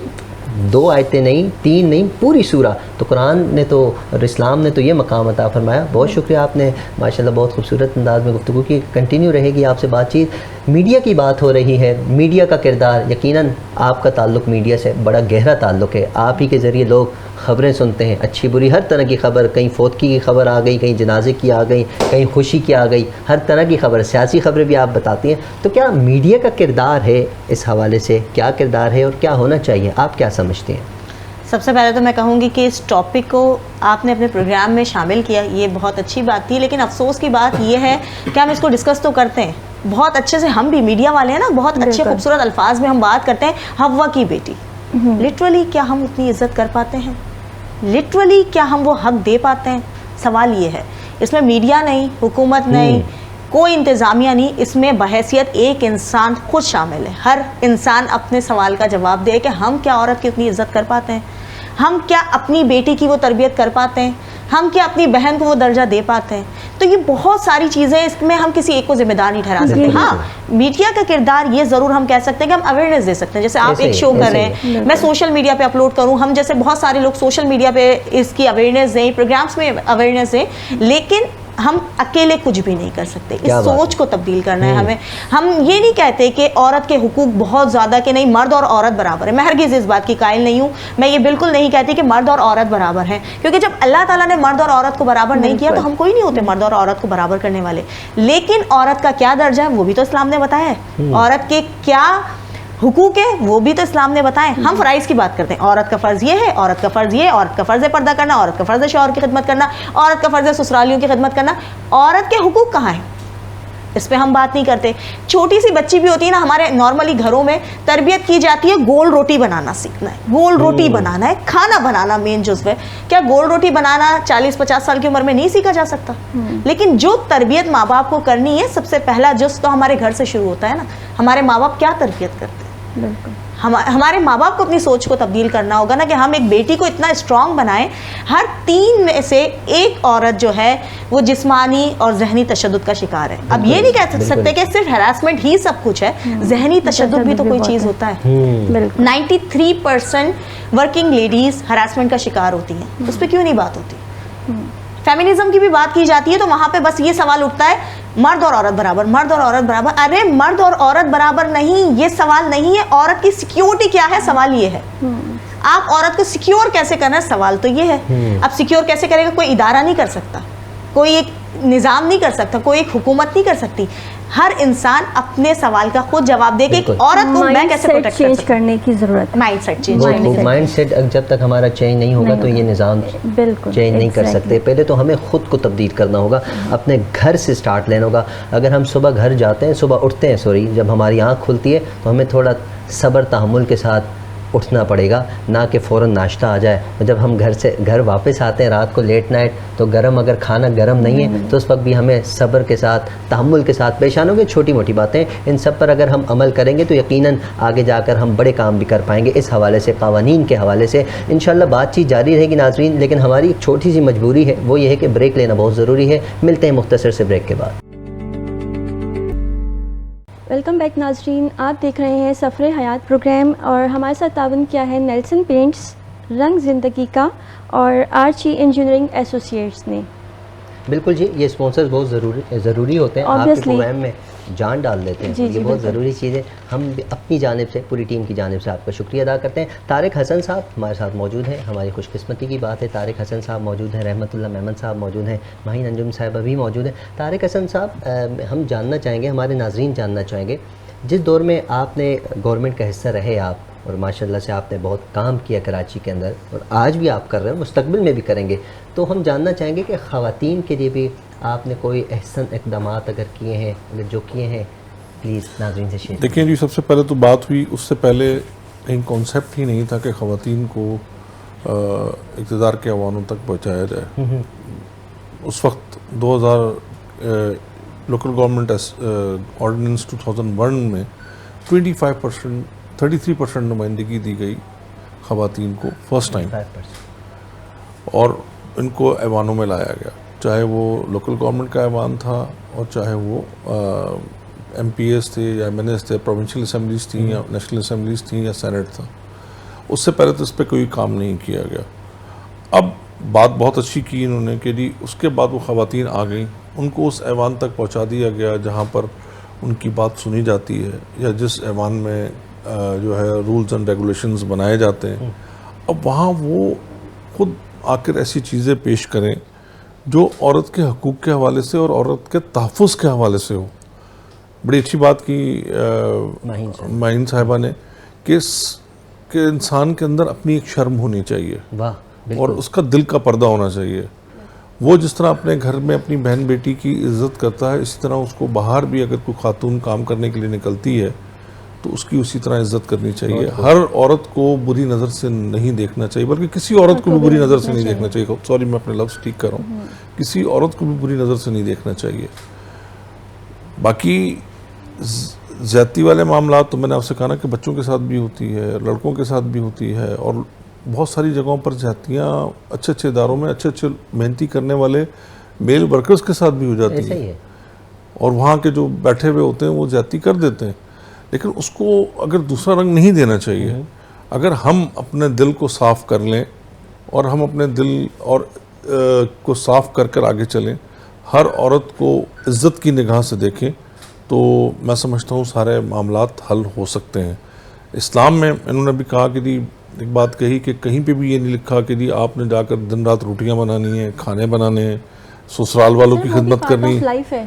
A: 2 آیتیں نہیں, 3 نہیں, پوری سورہ. تو قرآن نے تو اور اسلام نے تو یہ مقام عطا فرمایا. بہت شکریہ, آپ نے ماشاءاللہ بہت خوبصورت انداز میں گفتگو کی. کنٹینیو رہے گی آپ سے بات چیت. میڈیا کی بات ہو رہی ہے, میڈیا کا کردار, یقیناً آپ کا تعلق میڈیا سے بڑا گہرا تعلق ہے. آپ ہی کے ذریعے لوگ خبریں سنتے ہیں, اچھی بری ہر طرح کی خبر, کہیں فوتگی کی خبر آ گئی, کہیں جنازے کی آ گئی, کہیں خوشی کی آ گئی, ہر طرح کی خبر, سیاسی خبریں بھی آپ بتاتی ہیں. تو کیا میڈیا کا کردار ہے اس حوالے سے, کیا کردار ہے اور کیا ہونا چاہیے, آپ کیا سمجھتے ہیں؟
E: سب سے پہلے تو میں کہوں گی کہ اس ٹاپک کو آپ نے اپنے پروگرام میں شامل کیا, یہ بہت اچھی بات تھی. لیکن افسوس کی بات یہ ہے کہ ہم اس کو ڈسکس تو کرتے ہیں بہت اچھے سے, ہم بھی میڈیا والے ہیں نا, بہت اچھے خوبصورت الفاظ میں ہم بات کرتے ہیں حوا کی بیٹی. لٹرلی کیا ہم اتنی عزت کر پاتے ہیں؟ لٹرلی کیا ہم وہ حق دے پاتے ہیں؟ سوال یہ ہے. اس میں میڈیا نہیں, حکومت نہیں, کوئی انتظامیہ نہیں, اس میں بحیثیت ایک انسان خود شامل ہے. ہر انسان اپنے سوال کا جواب دے کہ ہم کیا عورت کی اتنی عزت کر پاتے ہیں, ہم کیا اپنی بیٹی کی وہ تربیت کر پاتے ہیں, ہم کیا اپنی بہن کو وہ درجہ دے پاتے ہیں. تو یہ بہت ساری چیزیں, اس میں ہم کسی ایک کو ذمہ دار نہیں ٹھہرا سکتے. ہاں میڈیا کا کردار یہ ضرور ہم کہہ سکتے ہیں کہ ہم اویئرنیس دے سکتے ہیں. جیسے آپ ایک شو کر رہے ہیں, میں سوشل میڈیا پہ اپلوڈ کروں, ہم جیسے بہت سارے لوگ سوشل میڈیا پہ اس کی اویئرنیس دیں, پروگرامس میں اویئرنیس دیں, لیکن ہم اکیلے کچھ بھی نہیں کر سکتے. اس سوچ کو تبدیل کرنا ہے ہمیں. ہم یہ نہیں کہتے کہ عورت کے حقوق بہت زیادہ کہ نہیں, مرد اور عورت برابر ہے. میں ہرگز اس بات کی قائل نہیں ہوں. میں یہ بالکل نہیں کہتی کہ مرد اور عورت برابر ہیں, کیونکہ جب اللہ تعالیٰ نے مرد اور عورت کو برابر نہیں کیا تو ہم کوئی نہیں ہوتے مرد اور عورت کو برابر کرنے والے. لیکن عورت کا کیا درجہ ہے وہ بھی تو اسلام نے بتایا ہے. عورت کے کیا حقوق ہے وہ بھی تو اسلام نے بتائے. ہم فرائض کی بات کرتے ہیں, عورت کا فرض یہ ہے, عورت کا فرض یہ, عورت کا فرض ہے پردہ کرنا, عورت کا فرض ہے شوہر کی خدمت کرنا, عورت کا فرض ہے سسرالیوں کی خدمت کرنا. عورت کے حقوق کہاں ہیں؟ اس پہ ہم بات نہیں کرتے. چھوٹی سی بچی بھی ہوتی ہے نا, ہمارے نارملی گھروں میں تربیت کی جاتی ہے گول روٹی بنانا سیکھنا ہے, گول روٹی بنانا ہے, کھانا بنانا مین جزو ہے. کیا گول روٹی بنانا 40-50 سال کی عمر میں نہیں سیکھا جا سکتا؟ لیکن جو تربیت ماں باپ کو کرنی ہے, سب سے پہلا جز تو ہمارے گھر سے شروع ہوتا ہے نا. ہمارے ماں باپ کیا تربیت کرتے ہیں؟ ہمارے ماں باپ کو اپنی سوچ کو تبدیل کرنا ہوگا نا, کہ ہم ایک بیٹی کو اتنا اسٹرانگ بنائیں. ہر 3 میں سے ایک عورت جو ہے وہ جسمانی اور ذہنی تشدد کا شکار ہے. اب یہ نہیں کہہ سکتے کہ صرف ہراسمنٹ ہی سب کچھ ہے, ذہنی تشدد بھی تو کوئی چیز ہوتا ہے. 93% ورکنگ لیڈیز ہراسمنٹ کا شکار ہوتی ہیں. اس پہ کیوں نہیں بات ہوتی؟ فیمنزم کی بھی بات کی جاتی ہے تو وہاں پہ بس یہ سوال اٹھتا ہے مرد اور عورت برابر, مرد اور عورت برابر. ارے مرد اور عورت برابر نہیں, یہ سوال نہیں ہے. عورت کی سیکیورٹی کیا ہے, سوال یہ ہے. آپ عورت کو سیکیور کیسے کرنا ہے, سوال تو یہ ہے. اب سیکیور کیسے کرے گا؟ کوئی ادارہ نہیں کر سکتا, کوئی ایک نظام نہیں کر سکتا, کوئی ایک حکومت نہیں کر سکتی. ہر انسان اپنے سوال کا خود جواب دے کہ ایک عورت کو میں کیسے پروٹیکٹ کر
B: چینج
E: سکتی
B: کرنے کی ضرورت ہے.
E: Mindset change
A: mindset جب تک ہمارا چینج نہیں ہوگا تو یہ نظام
B: بالکل
A: چینج نہیں کر سکتے. پہلے تو ہمیں خود کو تبدیل کرنا ہوگا, اپنے گھر سے سٹارٹ لینا ہوگا. اگر ہم صبح گھر جاتے ہیں, صبح اٹھتے ہیں جب ہماری آنکھ کھلتی ہے تو ہمیں تھوڑا صبر تحمل کے ساتھ اٹھنا پڑے گا, نہ کہ فوراً ناشتہ آ جائے. جب ہم گھر واپس آتے ہیں رات کو لیٹ نائٹ, تو اگر کھانا گرم نہیں ہے تو اس وقت بھی ہمیں صبر کے ساتھ تحمل کے ساتھ پیش آنا ہوگا. چھوٹی موٹی باتیں, ان سب پر اگر ہم عمل کریں گے تو یقیناً آگے جا کر ہم بڑے کام بھی کر پائیں گے. اس حوالے سے, قوانین کے حوالے سے انشاءاللہ بات چیت جاری رہے گی ناظرین, لیکن ہماری ایک چھوٹی سی مجبوری ہے, وہ یہ ہے کہ بریک لینا بہت ضروری ہے. ملتے ہیں مختصر سے بریک کے بعد.
B: ویلکم بیک ناظرین, آپ دیکھ رہے ہیں سفر حیات پروگرام, اور ہمارے ساتھ تعاون کیا ہے نیلسن پینٹس, رنگ زندگی کا اور آرچی انجینئرنگ ایسوسیٹس نے.
A: بالکل جی, یہ اسپانسرز بہت ضروری ہوتے ہیں, آپ کے پروگرام میں جان ڈال دیتے ہیں. یہ بہت ضروری چیز ہے. ہم اپنی جانب سے, پوری ٹیم کی جانب سے آپ کا شکریہ ادا کرتے ہیں. طارق حسن صاحب ہمارے ساتھ موجود ہیں, ہماری خوش قسمتی کی بات ہے. طارق حسن صاحب موجود ہیں, رحمت اللہ محمد صاحب موجود ہیں, مہین انجم صاحبہ بھی موجود ہیں. طارق حسن صاحب, ہم جاننا چاہیں گے, ہمارے ناظرین جاننا چاہیں گے, جس دور میں آپ نے گورنمنٹ کا حصہ رہے آپ, اور ماشاءاللہ سے آپ نے بہت کام کیا کراچی کے اندر, اور آج بھی آپ کر رہے ہیں, مستقبل میں بھی کریں گے, تو ہم جاننا چاہیں گے کہ خواتین کے لیے بھی آپ نے کوئی احسن اقدامات اگر کیے ہیں, اگر جو کیے ہیں, پلیز ناظرین سے شیئر.
D: دیکھیں جی, سب سے پہلے تو بات ہوئی, اس سے پہلے کہیں کانسیپٹ ہی نہیں تھا کہ خواتین کو اقتدار کے ایوانوں تک پہنچایا جائے. اس وقت 2000 لوکل گورنمنٹ آرڈیننس 2001 میں 33% نمائندگی دی گئی خواتین کو فرسٹ ٹائم, اور ان کو ایوانوں میں لایا گیا, چاہے وہ لوکل گورنمنٹ کا ایوان تھا, اور چاہے وہ ایم پی ایس تھے یا ایم این ایس تھے, پروونشل اسمبلیز تھیں یا نیشنل اسمبلیز تھیں یا سینٹ تھا. اس سے پہلے تو اس پہ کوئی کام نہیں کیا گیا. اب بات بہت اچھی کی انہوں نے کہ جی اس کے بعد وہ خواتین آ گئیں, ان کو اس ایوان تک پہنچا دیا گیا جہاں پر ان کی بات سنی جاتی ہے, یا جس ایوان میں جو ہے رولز اینڈ ریگولیشنز بنائے جاتے ہیں. اب وہاں وہ خود آ کر ایسی چیزیں پیش کریں جو عورت کے حقوق کے حوالے سے اور عورت کے تحفظ کے حوالے سے ہو. بڑی اچھی بات کی مہین صاحبہ نے کہ انسان کے اندر اپنی ایک شرم ہونی چاہیے, اور اس کا دل کا پردہ ہونا چاہیے. وہ جس طرح اپنے گھر میں اپنی بہن بیٹی کی عزت کرتا ہے, اسی طرح اس کو باہر بھی اگر کوئی خاتون کام کرنے کے لیے نکلتی ہے تو اس کی اسی طرح عزت کرنی چاہیے. ہر عورت کو بری نظر سے نہیں دیکھنا چاہیے, بلکہ کسی عورت کو بھی بری نظر سے نہیں دیکھنا چاہیے. سوری, میں اپنے لفظ ٹھیک کر رہا ہوں, کسی عورت کو بھی بری نظر سے نہیں دیکھنا چاہیے. باقی زیادتی والے معاملات تو میں نے آپ سے کہا نا کہ بچوں کے ساتھ بھی ہوتی ہے, لڑکوں کے ساتھ بھی ہوتی ہے, اور بہت ساری جگہوں پر زیادتیاں اچھے اداروں میں اچھے محنتی کرنے والے میل ورکرز کے ساتھ بھی ہو جاتی ہیں, اور وہاں کے جو بیٹھے ہوئے ہوتے ہیں وہ زیادتی کر دیتے ہیں. لیکن اس کو اگر دوسرا رنگ نہیں دینا چاہیے. اگر ہم اپنے دل کو صاف کر لیں, اور ہم اپنے دل اور کو صاف کر آگے چلیں, ہر عورت کو عزت کی نگاہ سے دیکھیں, تو میں سمجھتا ہوں سارے معاملات حل ہو سکتے ہیں. اسلام میں انہوں نے بھی کہا کہ جی, ایک بات کہی کہ کہیں پہ بھی یہ نہیں لکھا کہ جی آپ نے جا کر دن رات روٹیاں بنانی ہیں, کھانے بنانے ہیں, سسرال والوں کی خدمت کرنی ہے.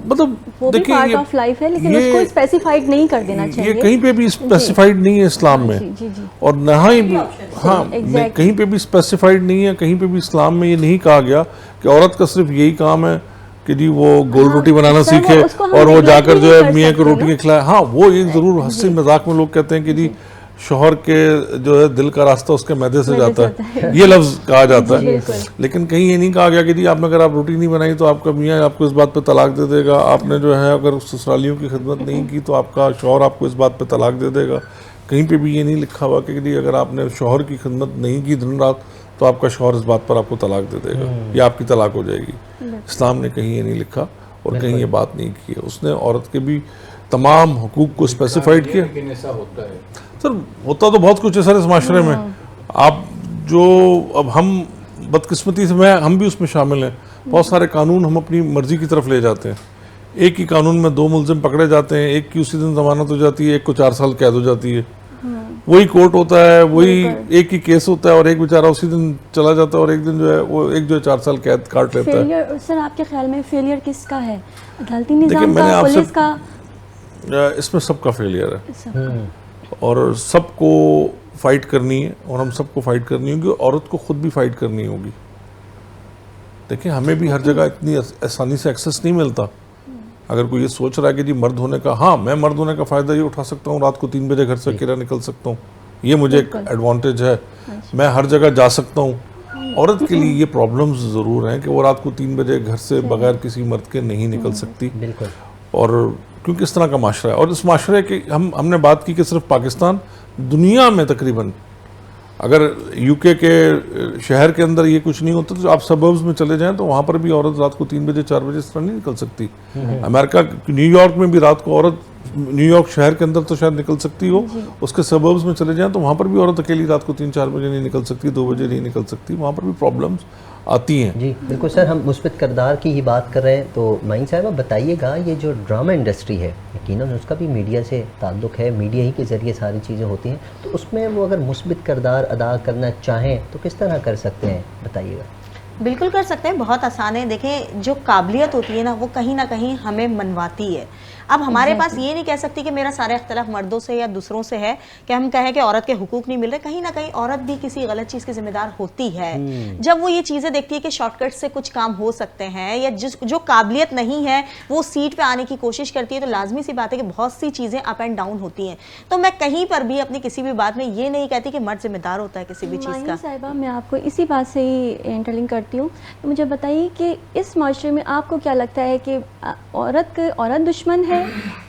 D: مطلب دیکھیں
B: یہ اسپیسیفائیڈ نہیں کر دینا چاہیے,
D: یہ کہیں پہ بھی اسپیسیفائیڈ نہیں ہے اسلام میں, اور نہ ہی کہیں پہ بھی اسپیسیفائیڈ نہیں ہے. کہیں پہ بھی اسلام میں یہ نہیں کہا گیا کہ عورت کا صرف یہی کام ہے کہ جی وہ گول روٹی بنانا سیکھے اور وہ جا کر جو ہے میاں کو روٹیاں کھلائے. ہاں, وہ ایک ضرور ہنسی مذاق میں لوگ کہتے ہیں کہ جی شوہر کے جو ہے دل کا راستہ اس کے معدے سے جاتا ہے, یہ لفظ کہا جاتا ہے. لیکن کہیں یہ نہیں کہا گیا کہ جی آپ نے اگر آپ روٹی نہیں بنائی تو آپ کا میاں آپ کو اس بات پہ طلاق دے دے گا. آپ نے جو ہے اگر سسرالیوں کی خدمت نہیں کی تو آپ کا شوہر آپ کو اس بات پہ طلاق دے دے گا. کہیں پہ بھی یہ نہیں لکھا ہوا کہ جی اگر آپ نے شوہر کی خدمت نہیں کی دن رات تو آپ کا شوہر اس بات پر آپ کو طلاق دے دے گا یا آپ کی طلاق ہو جائے گی. اسلام نے کہیں یہ نہیں لکھا اور کہیں یہ بات نہیں کی ہے. اس نے عورت کے بھی تمام حقوق کو اسپیسیفائڈ کیا. سر ہوتا تو بہت کچھ ہے سر اس معاشرے میں. آپ جو اب ہم بدقسمتی سے ہم بھی اس میں شامل ہیں. بہت سارے قانون ہم اپنی مرضی کی طرف لے جاتے ہیں. ایک ہی قانون میں 2 ملزم پکڑے جاتے ہیں, ایک کی اسی دن ضمانت ہو جاتی ہے, ایک کو 4 سال قید ہو جاتی ہے. وہی کورٹ ہوتا ہے, وہی ایک ہی کیس ہوتا ہے, اور ایک بیچارہ اسی دن چلا جاتا ہے, اور ایک دن جو ہے وہ ایک جو 4 سال قید کاٹ لیتا ہے.
B: سر آپ کے خیال میں فیلئر کس کا ہے, عدالتی نظام کا, پولیس کا؟
D: اس میں سب کا فیلئر ہے, اور سب کو فائٹ کرنی ہے, اور ہم سب کو فائٹ کرنی ہوگی, عورت کو خود بھی فائٹ کرنی ہوگی. دیکھیں ہمیں بھی ہر جگہ اتنی آسانی سے ایکسیس نہیں ملتا. اگر کوئی یہ سوچ رہا ہے کہ جی مرد ہونے کا, ہاں میں مرد ہونے کا فائدہ یہ اٹھا سکتا ہوں, رات کو 3 بجے گھر سے اکیلا نکل سکتا ہوں, یہ مجھے ایک ایڈوانٹیج ہے, میں ہر جگہ جا سکتا ہوں. عورت کے لیے یہ پرابلمز ضرور ہیں کہ وہ رات کو 3 بجے گھر سے بغیر کسی مرد کے نہیں نکل سکتی. اور کیونکہ اس طرح کا معاشرہ ہے, اور اس معاشرے کی ہم نے بات کی کہ صرف پاکستان, دنیا میں تقریباً اگر یو کے شہر کے اندر یہ کچھ نہیں ہوتا تو آپ سبربز میں چلے جائیں تو وہاں پر بھی عورت رات کو 3 بجے 4 بجے اس طرح نہیں نکل سکتی. امریکہ نیو یارک میں بھی رات کو عورت, نیو یارک شہر کے اندر تو شاید نکل سکتی ہو, اس کے سبربز میں چلے جائیں تو وہاں پر بھی عورت اکیلی رات کو 3-4 بجے نہیں نکل سکتی, 2 بجے نہیں نکل سکتی, وہاں پر بھی پرابلمز آتی ہیں.
A: جی بالکل سر, ہم مثبت کردار کی ہی بات کر رہے ہیں, تو معین صاحبہ بتائیے گا یہ جو ڈرامہ انڈسٹری ہے, یقیناً اس کا بھی میڈیا سے تعلق ہے, میڈیا ہی کے ذریعے ساری چیزیں ہوتی ہیں, تو اس میں وہ اگر مثبت کردار ادا کرنا چاہیں تو کس طرح کر سکتے ہیں, بتائیے گا.
E: بالکل کر سکتے ہیں, بہت آسان ہے. دیکھیں جو قابلیت ہوتی ہے نا وہ کہیں نہ کہیں ہمیں منواتی ہے. اب ہمارے پاس یہ نہیں کہہ سکتی کہ میرا سارا اختلاف مردوں سے یا دوسروں سے ہے کہ ہم کہیں کہ عورت کے حقوق نہیں مل رہے. کہیں نہ کہیں عورت بھی کسی غلط چیز کی ذمہ دار ہوتی ہے. جب وہ یہ چیزیں دیکھتی ہے کہ شارٹ کٹ سے کچھ کام ہو سکتے ہیں, یا جو قابلیت نہیں ہے وہ سیٹ پہ آنے کی کوشش کرتی ہے, تو لازمی سی بات ہے کہ بہت سی چیزیں اپ اینڈ ڈاؤن ہوتی ہیں. تو میں کہیں پر بھی اپنی کسی بھی بات میں یہ نہیں کہتی کہ مرد ذمہ دار ہوتا ہے کسی بھی چیز کا.
B: صاحبہ میں آپ کو اسی بات سے ہی انٹرلنک کرتی ہوں. تو مجھے بتائیے کہ اس معاشرے میں آپ کو کیا لگتا ہے کہ عورت دشمن ہے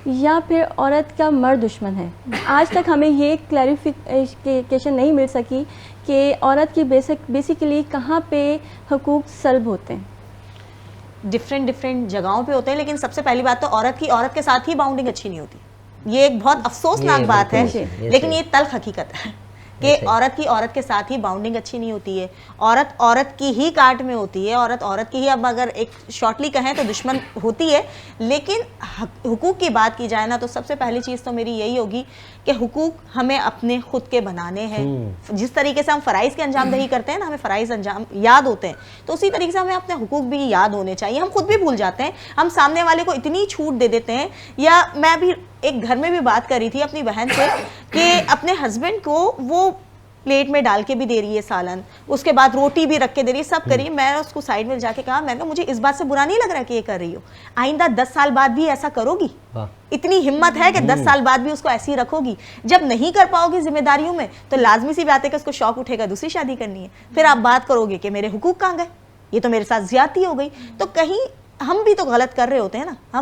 B: یا پھر عورت کا مرد دشمن ہے؟ آج تک ہمیں یہ کلیریفیکیشن نہیں مل سکی کہ عورت کی بیسیکلی کہاں پہ حقوق سلب ہوتے ہیں.
E: ڈفرینٹ جگہوں پہ ہوتے ہیں, لیکن سب سے پہلی بات تو عورت کے ساتھ ہی باؤنڈنگ اچھی نہیں ہوتی. یہ ایک بہت افسوسناک بات ہے, لیکن یہ تلخ حقیقت ہے کہ عورت کے ساتھ ہی باؤنڈنگ اچھی نہیں ہوتی ہے. عورت کی ہی کاٹ میں ہوتی ہے, عورت کی ہی, اب اگر ایک شارٹلی کہیں تو دشمن ہوتی ہے. لیکن حقوق کی بات کی جائے نا تو سب سے پہلی چیز تو میری یہی ہوگی کہ حقوق ہمیں اپنے خود کے بنانے ہیں. جس طریقے سے ہم فرائض کی انجام دہی کرتے ہیں نا, ہمیں فرائض یاد ہوتے ہیں, تو اسی طریقے سے ہمیں اپنے حقوق بھی یاد ہونے چاہیے. ہم خود بھی بھول جاتے ہیں, ہم سامنے والے کو اتنی چھوٹ دے دیتے ہیں. یا میں بھی ایک گھر میں بھی بات کر رہی تھی اپنی بہن سے کہ اپنے ہسبینڈ کو وہ پلیٹ میں ڈال کے بھی دے رہی ہے سالن, اس کے بعد روٹی بھی رکھ کے دے رہی ہے, سب کر رہی ہے. میں اس کو سائڈ میں جا کے کہا, میں نے کہا مجھے اس بات سے برا نہیں لگ رہا کہ یہ کر رہی ہو, آئندہ 10 سال بعد بھی ایسا کرو گی؟ اتنی ہمت ہے کہ 10 سال بعد بھی اس کو ایسی رکھو گی؟ جب نہیں کر پاؤ گی ذمہ داریوں میں تو لازمی سی بات ہے کہ اس کو شوق اٹھے گا دوسری شادی کرنی ہے. پھر آپ بات کرو گے کہ میرے حقوق کہاں گئے, یہ تو میرے ساتھ زیادتی ہو گئی. تو کہیں ہم بھی تو غلط کر رہے ہوتے ہیں نا,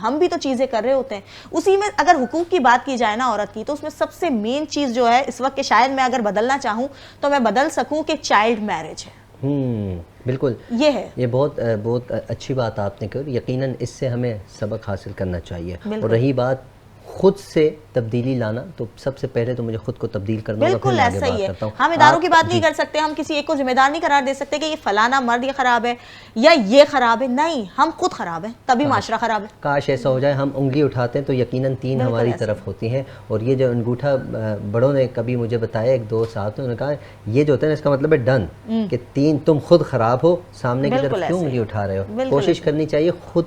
E: ہم بھی تو چیزیں کر رہے ہوتے ہیں. اسی میں اگر حقوق کی بات کی جائے نا عورت کی, تو اس میں سب سے مین چیز جو ہے اس وقت کہ شاید میں اگر بدلنا چاہوں تو میں بدل سکوں کہ چائلڈ میرج ہے.
A: بالکل
E: یہ ہے,
A: یہ بہت اچھی بات آپ نے کہی. یقیناً اس سے ہمیں سبق حاصل کرنا چاہیے. اور رہی بات خود سے تبدیلی لانا, تو سب سے پہلے تو مجھے خود کو تبدیل کرنا ہوگا.
E: بالکل ایسا ہی ہے. ہم اداروں کی بات نہیں کر سکتے, ہم کسی ایک کو ذمہ دار نہیں قرار دے سکتے کہ یہ فلانا مرد یہ خراب ہے یا یہ خراب ہے. نہیں, ہم خود خراب ہیں تبھی معاشرہ خراب ہے.
A: کاش ایسا ہو جائے, ہم انگلی اٹھاتے ہیں تو یقیناً 3 ہماری طرف ہوتی ہیں. اور یہ جو انگوٹھا بڑوں نے کبھی مجھے بتایا, ایک 2 صاحب نے کہا یہ جو ہوتا ہے نا اس کا مطلب ہے ڈن, کہ 3 تم خود خراب ہو, سامنے کی طرف کیوں انگلی اٹھا رہے ہو. کوشش کرنی چاہیے خود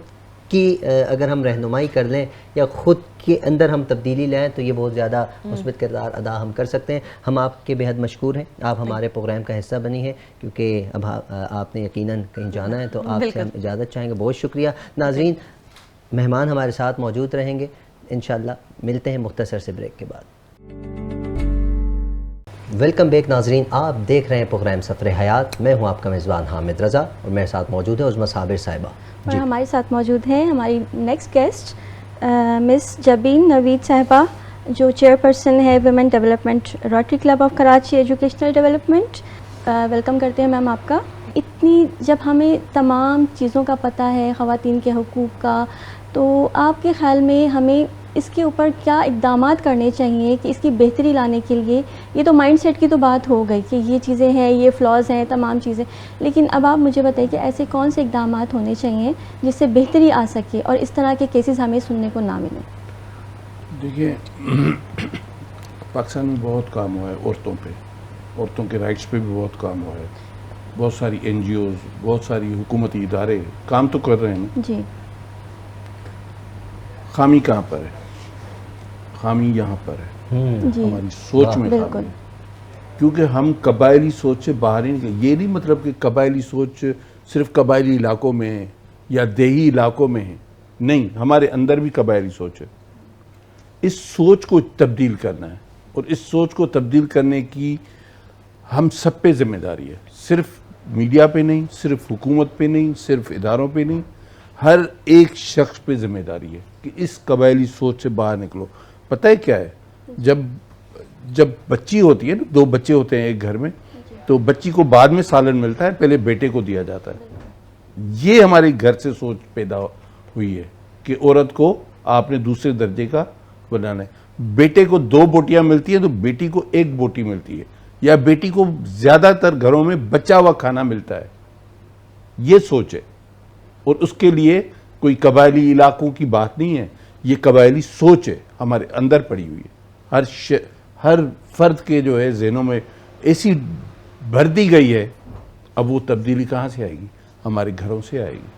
A: کی, اگر ہم رہنمائی کر لیں یا خود کے اندر ہم تبدیلی لائیں تو یہ بہت زیادہ مثبت کردار ادا ہم کر سکتے ہیں. ہم آپ کے بے حد مشکور ہیں, آپ ہمارے پروگرام کا حصہ بنی ہیں, کیونکہ اب آپ نے یقیناً کہیں جانا ہے, تو آپ سے ہم اجازت چاہیں گے. بہت شکریہ. ناظرین, مہمان ہمارے ساتھ موجود رہیں گے انشاءاللہ. ملتے ہیں مختصر سے بریک کے بعد. ویلکم بیک ناظرین, آپ دیکھ رہے ہیں پروگرام سفر حیات. میں ہوں آپ کا میزبان حامد رضا, اور میرے ساتھ موجود ہے عظمیٰ صابر صاحبہ.
B: اور ہمارے ساتھ موجود ہیں ہماری نیکسٹ گیسٹ مس جبین نوید صاحبہ, جو چیئرپرسن ہے women development Rotary club of Karachi educational development. Welcome کرتے ہیں میم آپ کا. اتنی جب ہمیں تمام چیزوں کا پتہ ہے خواتین کے حقوق کا, تو آپ کے خیال میں ہمیں اس کے اوپر کیا اقدامات کرنے چاہیے کہ اس کی بہتری لانے کے لیے؟ یہ تو مائنڈ سیٹ کی تو بات ہو گئی کہ یہ چیزیں ہیں, یہ فلاز ہیں, تمام چیزیں, لیکن اب آپ مجھے بتائیے کہ ایسے کون سے اقدامات ہونے چاہیے جس سے بہتری آ سکے اور اس طرح کے کیسز ہمیں سننے کو نہ ملیں؟
C: دیکھیے, پاکستان میں بہت کام ہوا ہے عورتوں پہ، عورتوں کے رائٹس پہ بھی بہت کام ہوا ہے. بہت ساری NGOs، بہت ساری حکومتی ادارے کام تو کر رہے ہیں نا.
B: جی
C: خامی کہاں پر ہے؟ خامی یہاں پر ہے،
B: جی
C: ہماری سوچ میں
B: بالکل.
C: خامی ہے. کیونکہ ہم قبائلی سوچ سے باہر ہی نہیں گئے. یہ نہیں مطلب کہ قبائلی سوچ صرف قبائلی علاقوں میں ہے یا دیہی علاقوں میں ہے، نہیں، ہمارے اندر بھی قبائلی سوچ ہے. اس سوچ کو تبدیل کرنا ہے، اور اس سوچ کو تبدیل کرنے کی ہم سب پہ ذمہ داری ہے. صرف میڈیا پہ نہیں، صرف حکومت پہ نہیں، صرف اداروں پہ نہیں، ہر ایک شخص پہ ذمہ داری ہے کہ اس قبائلی سوچ سے باہر نکلو. پتہ ہے کیا ہے، جب بچی ہوتی ہے نا، 2 بچے ہوتے ہیں ایک گھر میں، تو بچی کو بعد میں سالن ملتا ہے، پہلے بیٹے کو دیا جاتا ہے. یہ ہمارے گھر سے سوچ پیدا ہوئی ہے کہ عورت کو آپ نے دوسرے درجے کا بنانا ہے. بیٹے کو 2 بوٹیاں ملتی ہیں تو بیٹی کو 1 بوٹی ملتی ہے، یا بیٹی کو زیادہ تر گھروں میں بچا ہوا کھانا ملتا ہے. یہ سوچ ہے، اور اس کے لیے کوئی قبائلی علاقوں کی بات نہیں ہے، یہ قبائلی سوچ ہے، ہمارے اندر پڑی ہوئی ہے. ہر فرد کے جو ہے ذہنوں میں ایسی بھر دی گئی ہے. اب وہ تبدیلی کہاں سے آئے گی؟ ہمارے گھروں سے آئے گی.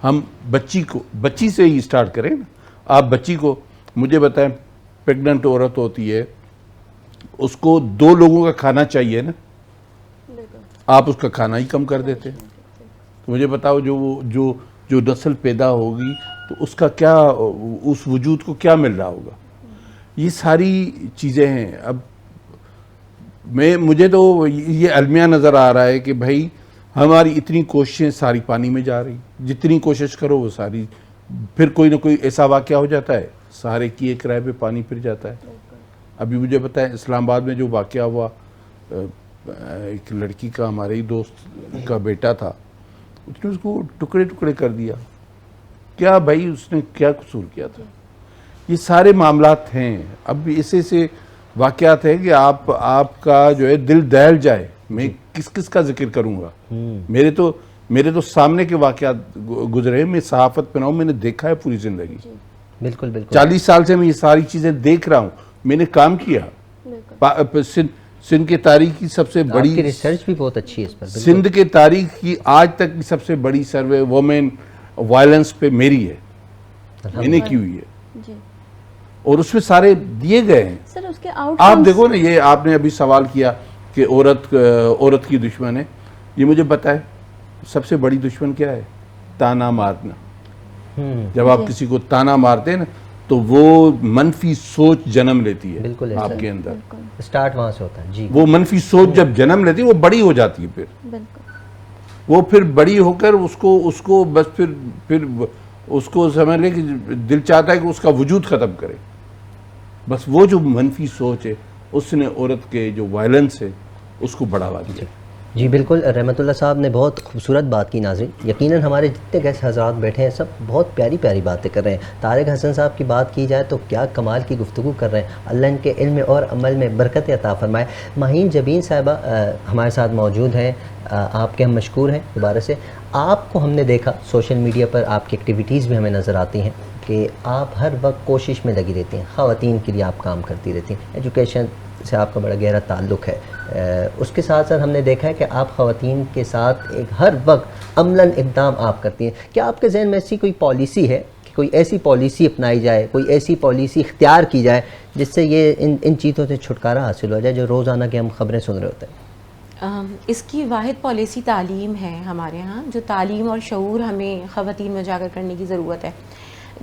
C: ہم بچی سے ہی سٹارٹ کریں نا. آپ بچی کو، مجھے بتائیں، پیگننٹ عورت ہوتی ہے، اس کو 2 لوگوں کا کھانا چاہیے نا، آپ اس کا کھانا ہی کم کر دیتے ہیں. تو مجھے بتاؤ جو نسل پیدا ہوگی تو اس کا کیا، اس وجود کو کیا مل رہا ہوگا؟ یہ ساری چیزیں ہیں. اب مجھے تو یہ المیہ نظر آ رہا ہے کہ بھائی ہماری اتنی کوششیں ساری پانی میں جا رہی. جتنی کوشش کرو وہ ساری، پھر کوئی نہ کوئی ایسا واقعہ ہو جاتا ہے، سارے کیے کرائے پہ پانی پھر جاتا ہے. ابھی مجھے بتائیں، اسلام آباد میں جو واقعہ ہوا، ایک لڑکی کا، ہمارے ہی دوست کا بیٹا تھا، اس نے اس کو ٹکڑے ٹکڑے کر دیا. کیا بھائی اس نے کیا قصور کیا تھا؟ یہ سارے معاملات ہیں. اب ایسے سے واقعات ہیں کہ آپ کا جو ہے دل دہل جائے. میں کس کا ذکر کروں گا؟ میرے تو سامنے کے واقعات گزرے ہیں. میں صحافت پہ رہا ہوں، میں نے دیکھا ہے پوری زندگی.
A: بالکل بالکل.
C: 40 سال سے میں یہ ساری چیزیں دیکھ رہا ہوں. میں نے کام کیا. سندھ کے تاریخ کی سب سے بڑی،
A: آپ کی ریسرچ بھی بہت اچھی ہے اس پر.
C: سندھ کے تاریخ کی آج تک کی سب سے بڑی سروے وومن وائلنس پہ میری ہے، میں نے کی ہوئی ہے، اور اس میں سارے دیے گئے ہیں.
B: سر اس کے
C: آپ دیکھو نا، یہ آپ نے ابھی سوال کیا کہ عورت کی دشمن ہے. یہ مجھے بتائے سب سے بڑی دشمن کیا ہے؟ تانا مارنا. جب آپ کسی کو تانا مارتے ہیں نا تو وہ منفی سوچ جنم لیتی ہے
A: بالکل
C: آپ کے اندر.
A: سٹارٹ وہاں سے ہوتا ہے. جی،
C: وہ منفی سوچ جب جنم لیتی ہے وہ بڑی ہو جاتی ہے. وہ پھر بڑی ہو کر اس کو بس پھر اس کو سمجھ لے کہ دل چاہتا ہے کہ اس کا وجود ختم کرے. بس وہ جو منفی سوچ ہے اس نے عورت کے جو وائلنس ہے اس کو بڑھاوا دیا.
A: جی بالکل. رحمت اللہ صاحب نے بہت خوبصورت بات کی. ناظرین، یقیناً ہمارے جتنے گیسٹ حضرات بیٹھے ہیں سب بہت پیاری پیاری باتیں کر رہے ہیں. طارق حسن صاحب کی بات کی جائے تو کیا کمال کی گفتگو کر رہے ہیں. اللہ ان کے علم اور عمل میں برکت عطا فرمائے. ماہین جبین صاحبہ ہمارے ساتھ موجود ہیں. آپ کے ہم مشکور ہیں دوبارہ سے. آپ کو ہم نے دیکھا سوشل میڈیا پر، آپ کی ایکٹیویٹیز بھی ہمیں نظر آتی ہیں کہ آپ ہر وقت کوشش میں لگی رہتی ہیں. خواتین کے لیے آپ کام کرتی رہتی ہیں. ایجوکیشن سے آپ کا بڑا گہرا تعلق ہے. اس کے ساتھ ساتھ ہم نے دیکھا ہے کہ آپ خواتین کے ساتھ ایک ہر وقت عملاً اقدام آپ کرتی ہیں. کیا آپ کے ذہن میں ایسی کوئی پالیسی ہے کہ کوئی ایسی پالیسی اپنائی جائے، کوئی ایسی پالیسی اختیار کی جائے جس سے یہ ان چیزوں سے چھٹکارا حاصل ہو جائے جو روزانہ کے ہم خبریں سن رہے ہوتے ہیں؟
F: اس کی واحد پالیسی تعلیم ہے ہمارے ہاں. جو تعلیم اور شعور ہمیں خواتین میں اجاگر کرنے کی ضرورت ہے.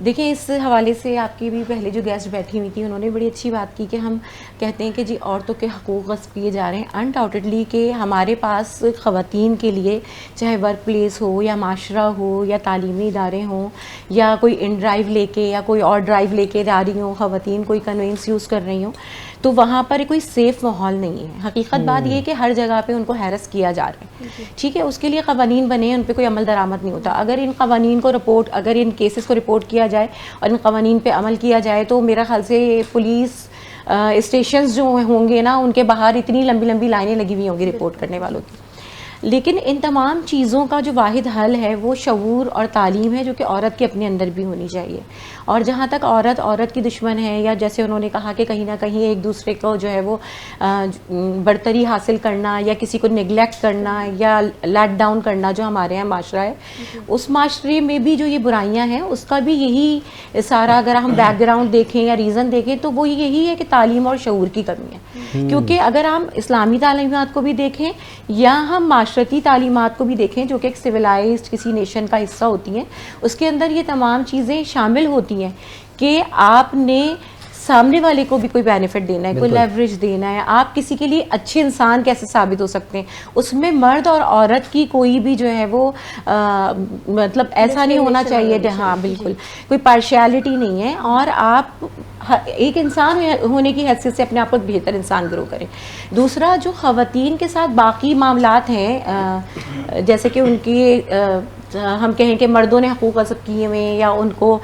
F: دیکھیں، اس حوالے سے آپ کی بھی پہلے جو گیسٹ بیٹھی ہوئی تھی انہوں نے بڑی اچھی بات کی کہ ہم کہتے ہیں کہ جی عورتوں کے حقوق غصب کیے جا رہے ہیں. انڈاؤٹڈلی کہ ہمارے پاس خواتین کے لیے چاہے ورک پلیس ہو یا معاشرہ ہو یا تعلیمی ادارے ہوں یا کوئی ان ڈرائیو لے کے یا کوئی اور ڈرائیو لے کے جا رہی ہوں، خواتین کوئی کنوینس یوز کر رہی ہوں، تو وہاں پر کوئی سیف ماحول نہیں ہے. حقیقت بات یہ ہے کہ ہر جگہ پہ ان کو ہیرس کیا جا رہا ہے. ٹھیک ہے، اس کے لیے قوانین بنے ہیں، ان پہ کوئی عمل درآمد نہیں ہوتا. اگر ان قوانین کو اگر ان کیسز کو رپورٹ کیا جائے اور ان قوانین پہ عمل کیا جائے تو میرا خیال سے پولیس اسٹیشنز جو ہوں گے نا ان کے باہر اتنی لمبی لمبی لائنیں لگی ہوئی ہوں گی رپورٹ کرنے والوں کی. لیکن ان تمام چیزوں کا جو واحد حل ہے وہ شعور اور تعلیم ہے، جو کہ عورت کے اپنے اندر بھی ہونی چاہیے. اور جہاں تک عورت کی دشمن ہے، یا جیسے انہوں نے کہا کہ کہیں نہ کہیں ایک دوسرے کو جو ہے وہ برتری حاصل کرنا یا کسی کو نگلیکٹ کرنا یا لیٹ ڈاؤن کرنا جو ہمارے یہاں معاشرہ ہے، اس معاشرے میں بھی جو یہ برائیاں ہیں اس کا بھی یہی سارا اگر ہم بیک گراؤنڈ دیکھیں یا ریزن دیکھیں تو وہ یہی ہے کہ تعلیم اور شعور کی کمی ہے. کیونکہ اگر ہم اسلامی تعلیمات کو بھی دیکھیں یا ہم معاشرتی تعلیمات کو بھی دیکھیں جو کہ ایک سویلائزڈ کسی نیشن کا حصہ ہوتی ہیں، اس کے اندر یہ تمام چیزیں شامل ہوتی ہیں کہ آپ نے سامنے والے کو بھی کوئی بینیفٹ دینا ہے، کوئی لیوریج دینا ہے، آپ کسی کے لیے اچھے انسان کیسے ثابت ہو سکتے ہیں. اس میں مرد اور عورت کی کوئی بھی جو ہے وہ مطلب ایسا نہیں ہونا چاہیے. ہاں بالکل کوئی پارشیلٹی نہیں ہے، اور آپ ایک انسان ہونے کی حیثیت سے اپنے آپ کو بہتر انسان گرو کریں. دوسرا جو خواتین کے ساتھ باقی معاملات ہیں، جیسے کہ ان کی ہم کہیں کہ مردوں نے حقوق غصب کیے ہوئے یا ان کو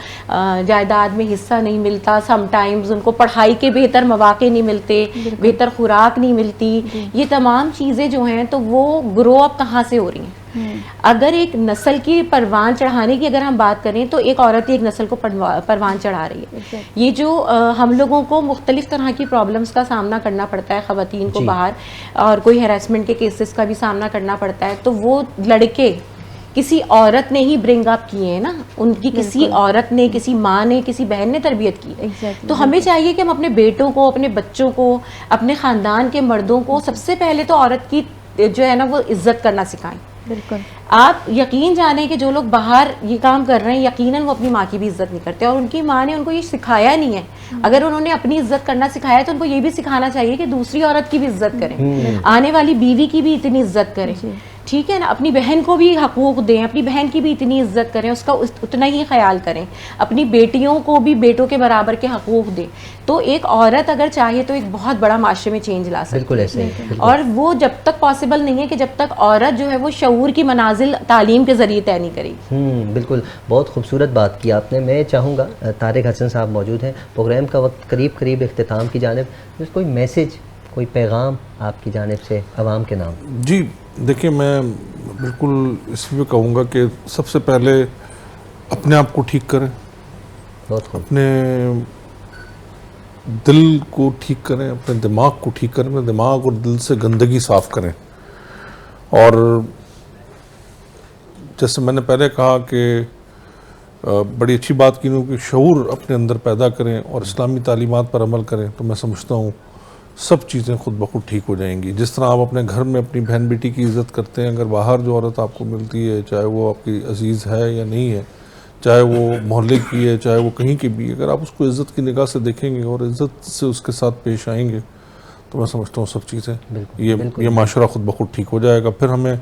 F: جائیداد میں حصہ نہیں ملتا، سم ٹائمز ان کو پڑھائی کے بہتر مواقع نہیں ملتے، بہتر خوراک نہیں ملتی، یہ تمام چیزیں جو ہیں تو وہ گرو اپ کہاں سے ہو رہی ہیں؟ اگر ایک نسل کی پروان چڑھانے کی اگر ہم بات کریں تو ایک عورت ایک نسل کو پروان چڑھا رہی ہے. یہ جو ہم لوگوں کو مختلف طرح کی پرابلمز کا سامنا کرنا پڑتا ہے، خواتین کو باہر اور کوئی ہیراسمنٹ کے کیسز کا بھی سامنا کرنا پڑتا ہے، تو وہ لڑکے کسی عورت نے ہی برنگ اپ کیے ہیں نا، ان کی کسی عورت نے، کسی ماں نے، کسی بہن نے تربیت کی ہے. تو ہمیں چاہیے کہ ہم اپنے بیٹوں کو، اپنے بچوں کو، اپنے خاندان کے مردوں کو سب سے پہلے تو عورت کی جو ہے نا وہ عزت کرنا سکھائیں.
B: بالکل.
F: آپ یقین جانیں کہ جو لوگ باہر یہ کام کر رہے ہیں یقیناً وہ اپنی ماں کی بھی عزت نہیں کرتے، اور ان کی ماں نے ان کو یہ سکھایا نہیں ہے. اگر انہوں نے اپنی عزت کرنا سکھایا تو ان کو یہ بھی سکھانا چاہیے کہ دوسری عورت کی بھی عزت کریں، آنے والی بیوی کی بھی اتنی عزت کریں. ٹھیک ہے نا، اپنی بہن کو بھی حقوق دیں، اپنی بہن کی بھی اتنی عزت کریں، اس کا اتنا ہی خیال کریں، اپنی بیٹیوں کو بھی بیٹوں کے برابر کے حقوق دیں. تو ایک عورت اگر چاہے تو ایک بہت بڑا معاشرے میں چینج لا سکتی ہے.
A: بالکل ایسے ہی.
F: اور وہ جب تک پاسبل نہیں ہے کہ جب تک عورت جو ہے وہ شعور کی منازل تعلیم کے ذریعے طے نہیں کرے گی.
A: بالکل بہت خوبصورت بات کی آپ نے. میں چاہوں گا طارق حسن صاحب موجود ہیں، پروگرام کا وقت قریب اختتام کی جانب، کوئی میسج، کوئی پیغام آپ کی جانب سے عوام کے نام.
D: جی دیکھیں، میں بالکل اس میں کہوں گا کہ سب سے پہلے اپنے آپ کو ٹھیک کریں،
A: بہت خوب.
D: اپنے دل کو ٹھیک کریں، اپنے دماغ کو ٹھیک کریں، اپنے دماغ اور دل سے گندگی صاف کریں. اور جیسے میں نے پہلے کہا کہ بڑی اچھی بات کی کہ شعور اپنے اندر پیدا کریں اور اسلامی تعلیمات پر عمل کریں، تو میں سمجھتا ہوں سب چیزیں خود بخود ٹھیک ہو جائیں گی. جس طرح آپ اپنے گھر میں اپنی بہن بیٹی کی عزت کرتے ہیں، اگر باہر جو عورت آپ کو ملتی ہے، چاہے وہ آپ کی عزیز ہے یا نہیں ہے، چاہے وہ محلے کی ہے، چاہے وہ کہیں کی بھی، اگر آپ اس کو عزت کی نگاہ سے دیکھیں گے اور عزت سے اس کے ساتھ پیش آئیں گے تو میں سمجھتا ہوں سب چیزیں یہ معاشرہ خود بخود ٹھیک ہو جائے گا. پھر ہمیں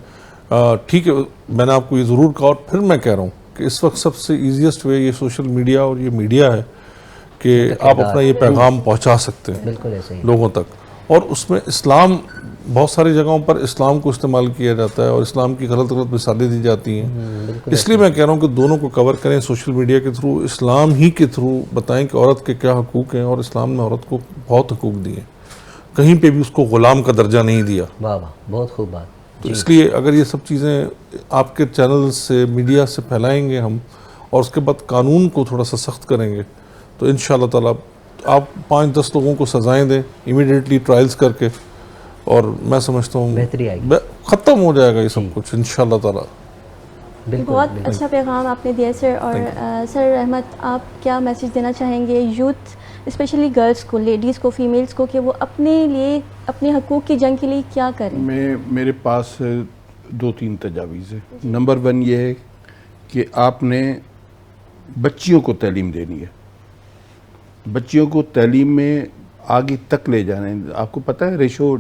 D: ٹھیک ہے، میں نے آپ کو یہ ضرور کہا، اور پھر میں کہہ رہا ہوں کہ اس وقت سب سے ایزیسٹ وے یہ سوشل میڈیا اور یہ میڈیا ہے کہ آپ اپنا یہ پیغام پہنچا سکتے ہیں لوگوں تک. اور اس میں اسلام، بہت ساری جگہوں پر اسلام کو استعمال کیا جاتا ہے اور اسلام کی غلط مثالیں دی جاتی ہیں. اس لیے میں کہہ رہا ہوں کہ دونوں کو کور کریں، سوشل میڈیا کے تھرو، اسلام ہی کے تھرو بتائیں کہ عورت کے کیا حقوق ہیں، اور اسلام نے عورت کو بہت حقوق دیے ہیں، کہیں پہ بھی اس کو غلام کا درجہ نہیں دیا.
A: واہ واہ، بہت خوب بات.
D: تو اس لیے اگر یہ سب چیزیں آپ کے چینل سے، میڈیا سے پھیلائیں گے ہم، اور اس کے بعد قانون کو تھوڑا سا سخت کریں گے، تو انشاءاللہ تعالیٰ آپ 5-10 لوگوں کو سزائیں دیں امیڈیٹلی ٹرائلز کر کے، اور میں سمجھتا ہوں
A: بہتری آئے گی،
D: ختم ہو جائے گا یہ سب کچھ انشاءاللہ تعالیٰ.
B: بہت اچھا پیغام آپ نے دیا سر. اور سر احمد، آپ کیا میسیج دینا چاہیں گے یوتھ، اسپیشلی گرلز کو، لیڈیز کو، فیمیلز کو، کہ وہ اپنے لیے، اپنے حقوق کی جنگ کے لیے کیا کریں؟
C: میرے پاس 2-3 تجاویز ہیں. نمبر 1 یہ ہے کہ آپ نے بچیوں کو تعلیم دینی ہے، بچیوں کو تعلیم میں آگے تک لے جانا ہے. آپ کو پتہ ہے ریشو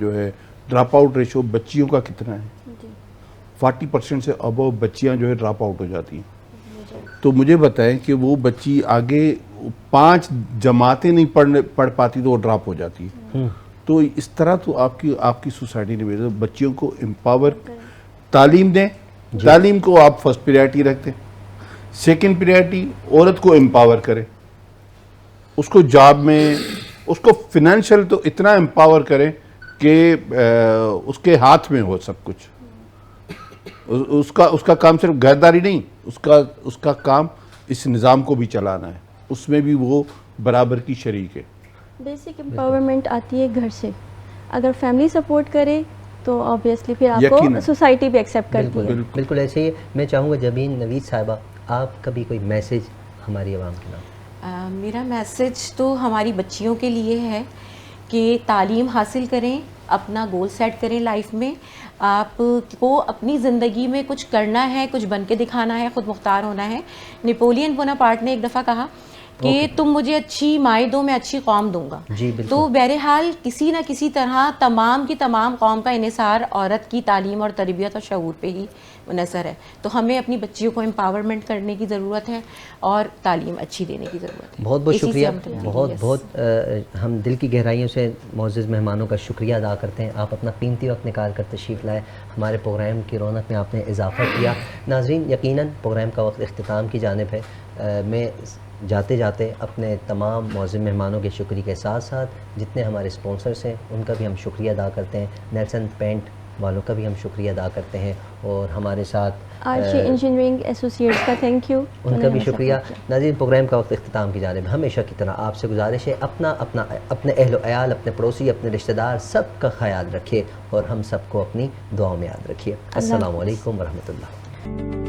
C: جو ہے ڈراپ آؤٹ ریشو بچیوں کا کتنا ہے؟ 40% سے ابو بچیاں جو ہے ڈراپ آؤٹ ہو جاتی ہیں. تو مجھے بتائیں کہ وہ بچی آگے 5 جماعتیں نہیں پڑھ پاتی تو وہ ڈراپ ہو جاتی ہے. تو اس طرح تو آپ کی سوسائٹی نے بچیوں کو امپاور، تعلیم دیں. تعلیم کو آپ فرسٹ پریارٹی رکھتے ہیں. سیکنڈ پریارٹی عورت کو امپاور کریں، اس کو جاب میں، اس کو فنانشل تو اتنا امپاور کریں کہ اس کے ہاتھ میں ہو سب کچھ. اس کا کام صرف گھرداری نہیں، اس کا کام اس نظام کو بھی چلانا ہے، اس میں بھی وہ برابر کی شریک ہے۔
B: بیسک امپاورمنٹ آتی ہے گھر سے، اگر فیملی سپورٹ کرے تو آبویسلی پھر آپ کو سوسائٹی بھی ایکسیپٹ کرتی ہے۔
A: بالکل ایسے ہی میں چاہوں گا جبین نوید صاحبہ آپ کا بھی کوئی میسیج ہماری عوام کے نام؟
F: میرا میسیج تو ہماری بچیوں کے لیے ہے کہ تعلیم حاصل کریں، اپنا گول سیٹ کریں لائف میں، آپ کو اپنی زندگی میں کچھ کرنا ہے، کچھ بن کے دکھانا ہے، خود مختار ہونا ہے۔ نیپولین بوناپارٹ نے ایک دفعہ کہا کہ تم مجھے اچھی مائیں دو، میں اچھی قوم دوں گا۔ تو بہرحال کسی نہ کسی طرح تمام کی تمام قوم کا انحصار عورت کی تعلیم اور تربیت اور شعور پہ ہی منحصر ہے، تو ہمیں اپنی بچیوں کو امپاورمنٹ کرنے کی ضرورت ہے اور تعلیم اچھی دینے کی ضرورت ہے۔
A: بہت بہت شکریہ، بہت ہم دل کی گہرائیوں سے معزز مہمانوں کا شکریہ ادا کرتے ہیں، آپ اپنا قیمتی وقت نکال کر تشریف لائے، ہمارے پروگرام کی رونق میں آپ نے اضافہ کیا۔ ناظرین یقیناً پروگرام کا وقت اختتام کی جانب ہے، میں جاتے جاتے اپنے تمام معزز مہمانوں کے شکریہ کے ساتھ ساتھ جتنے ہمارے اسپانسرس ہیں ان کا بھی ہم شکریہ ادا کرتے ہیں، نیلسن پینٹ والوں کا بھی ہم شکریہ ادا کرتے ہیں، اور ہمارے ساتھ
B: آرچی انجینئرنگ ایسوسیٹس کا تھینک یو،
A: ان کا بھی شکریہ۔ ناظرین پروگرام کا وقت اختتام کی جانب ہمیشہ کی طرح آپ سے گزارش ہے اپنے اہل و عیال، اپنے پڑوسی، اپنے رشتہ دار سب کا خیال رکھیے اور ہم سب کو اپنی دعاؤں میں یاد رکھیے۔ السلام علیکم ورحمۃ اللہ۔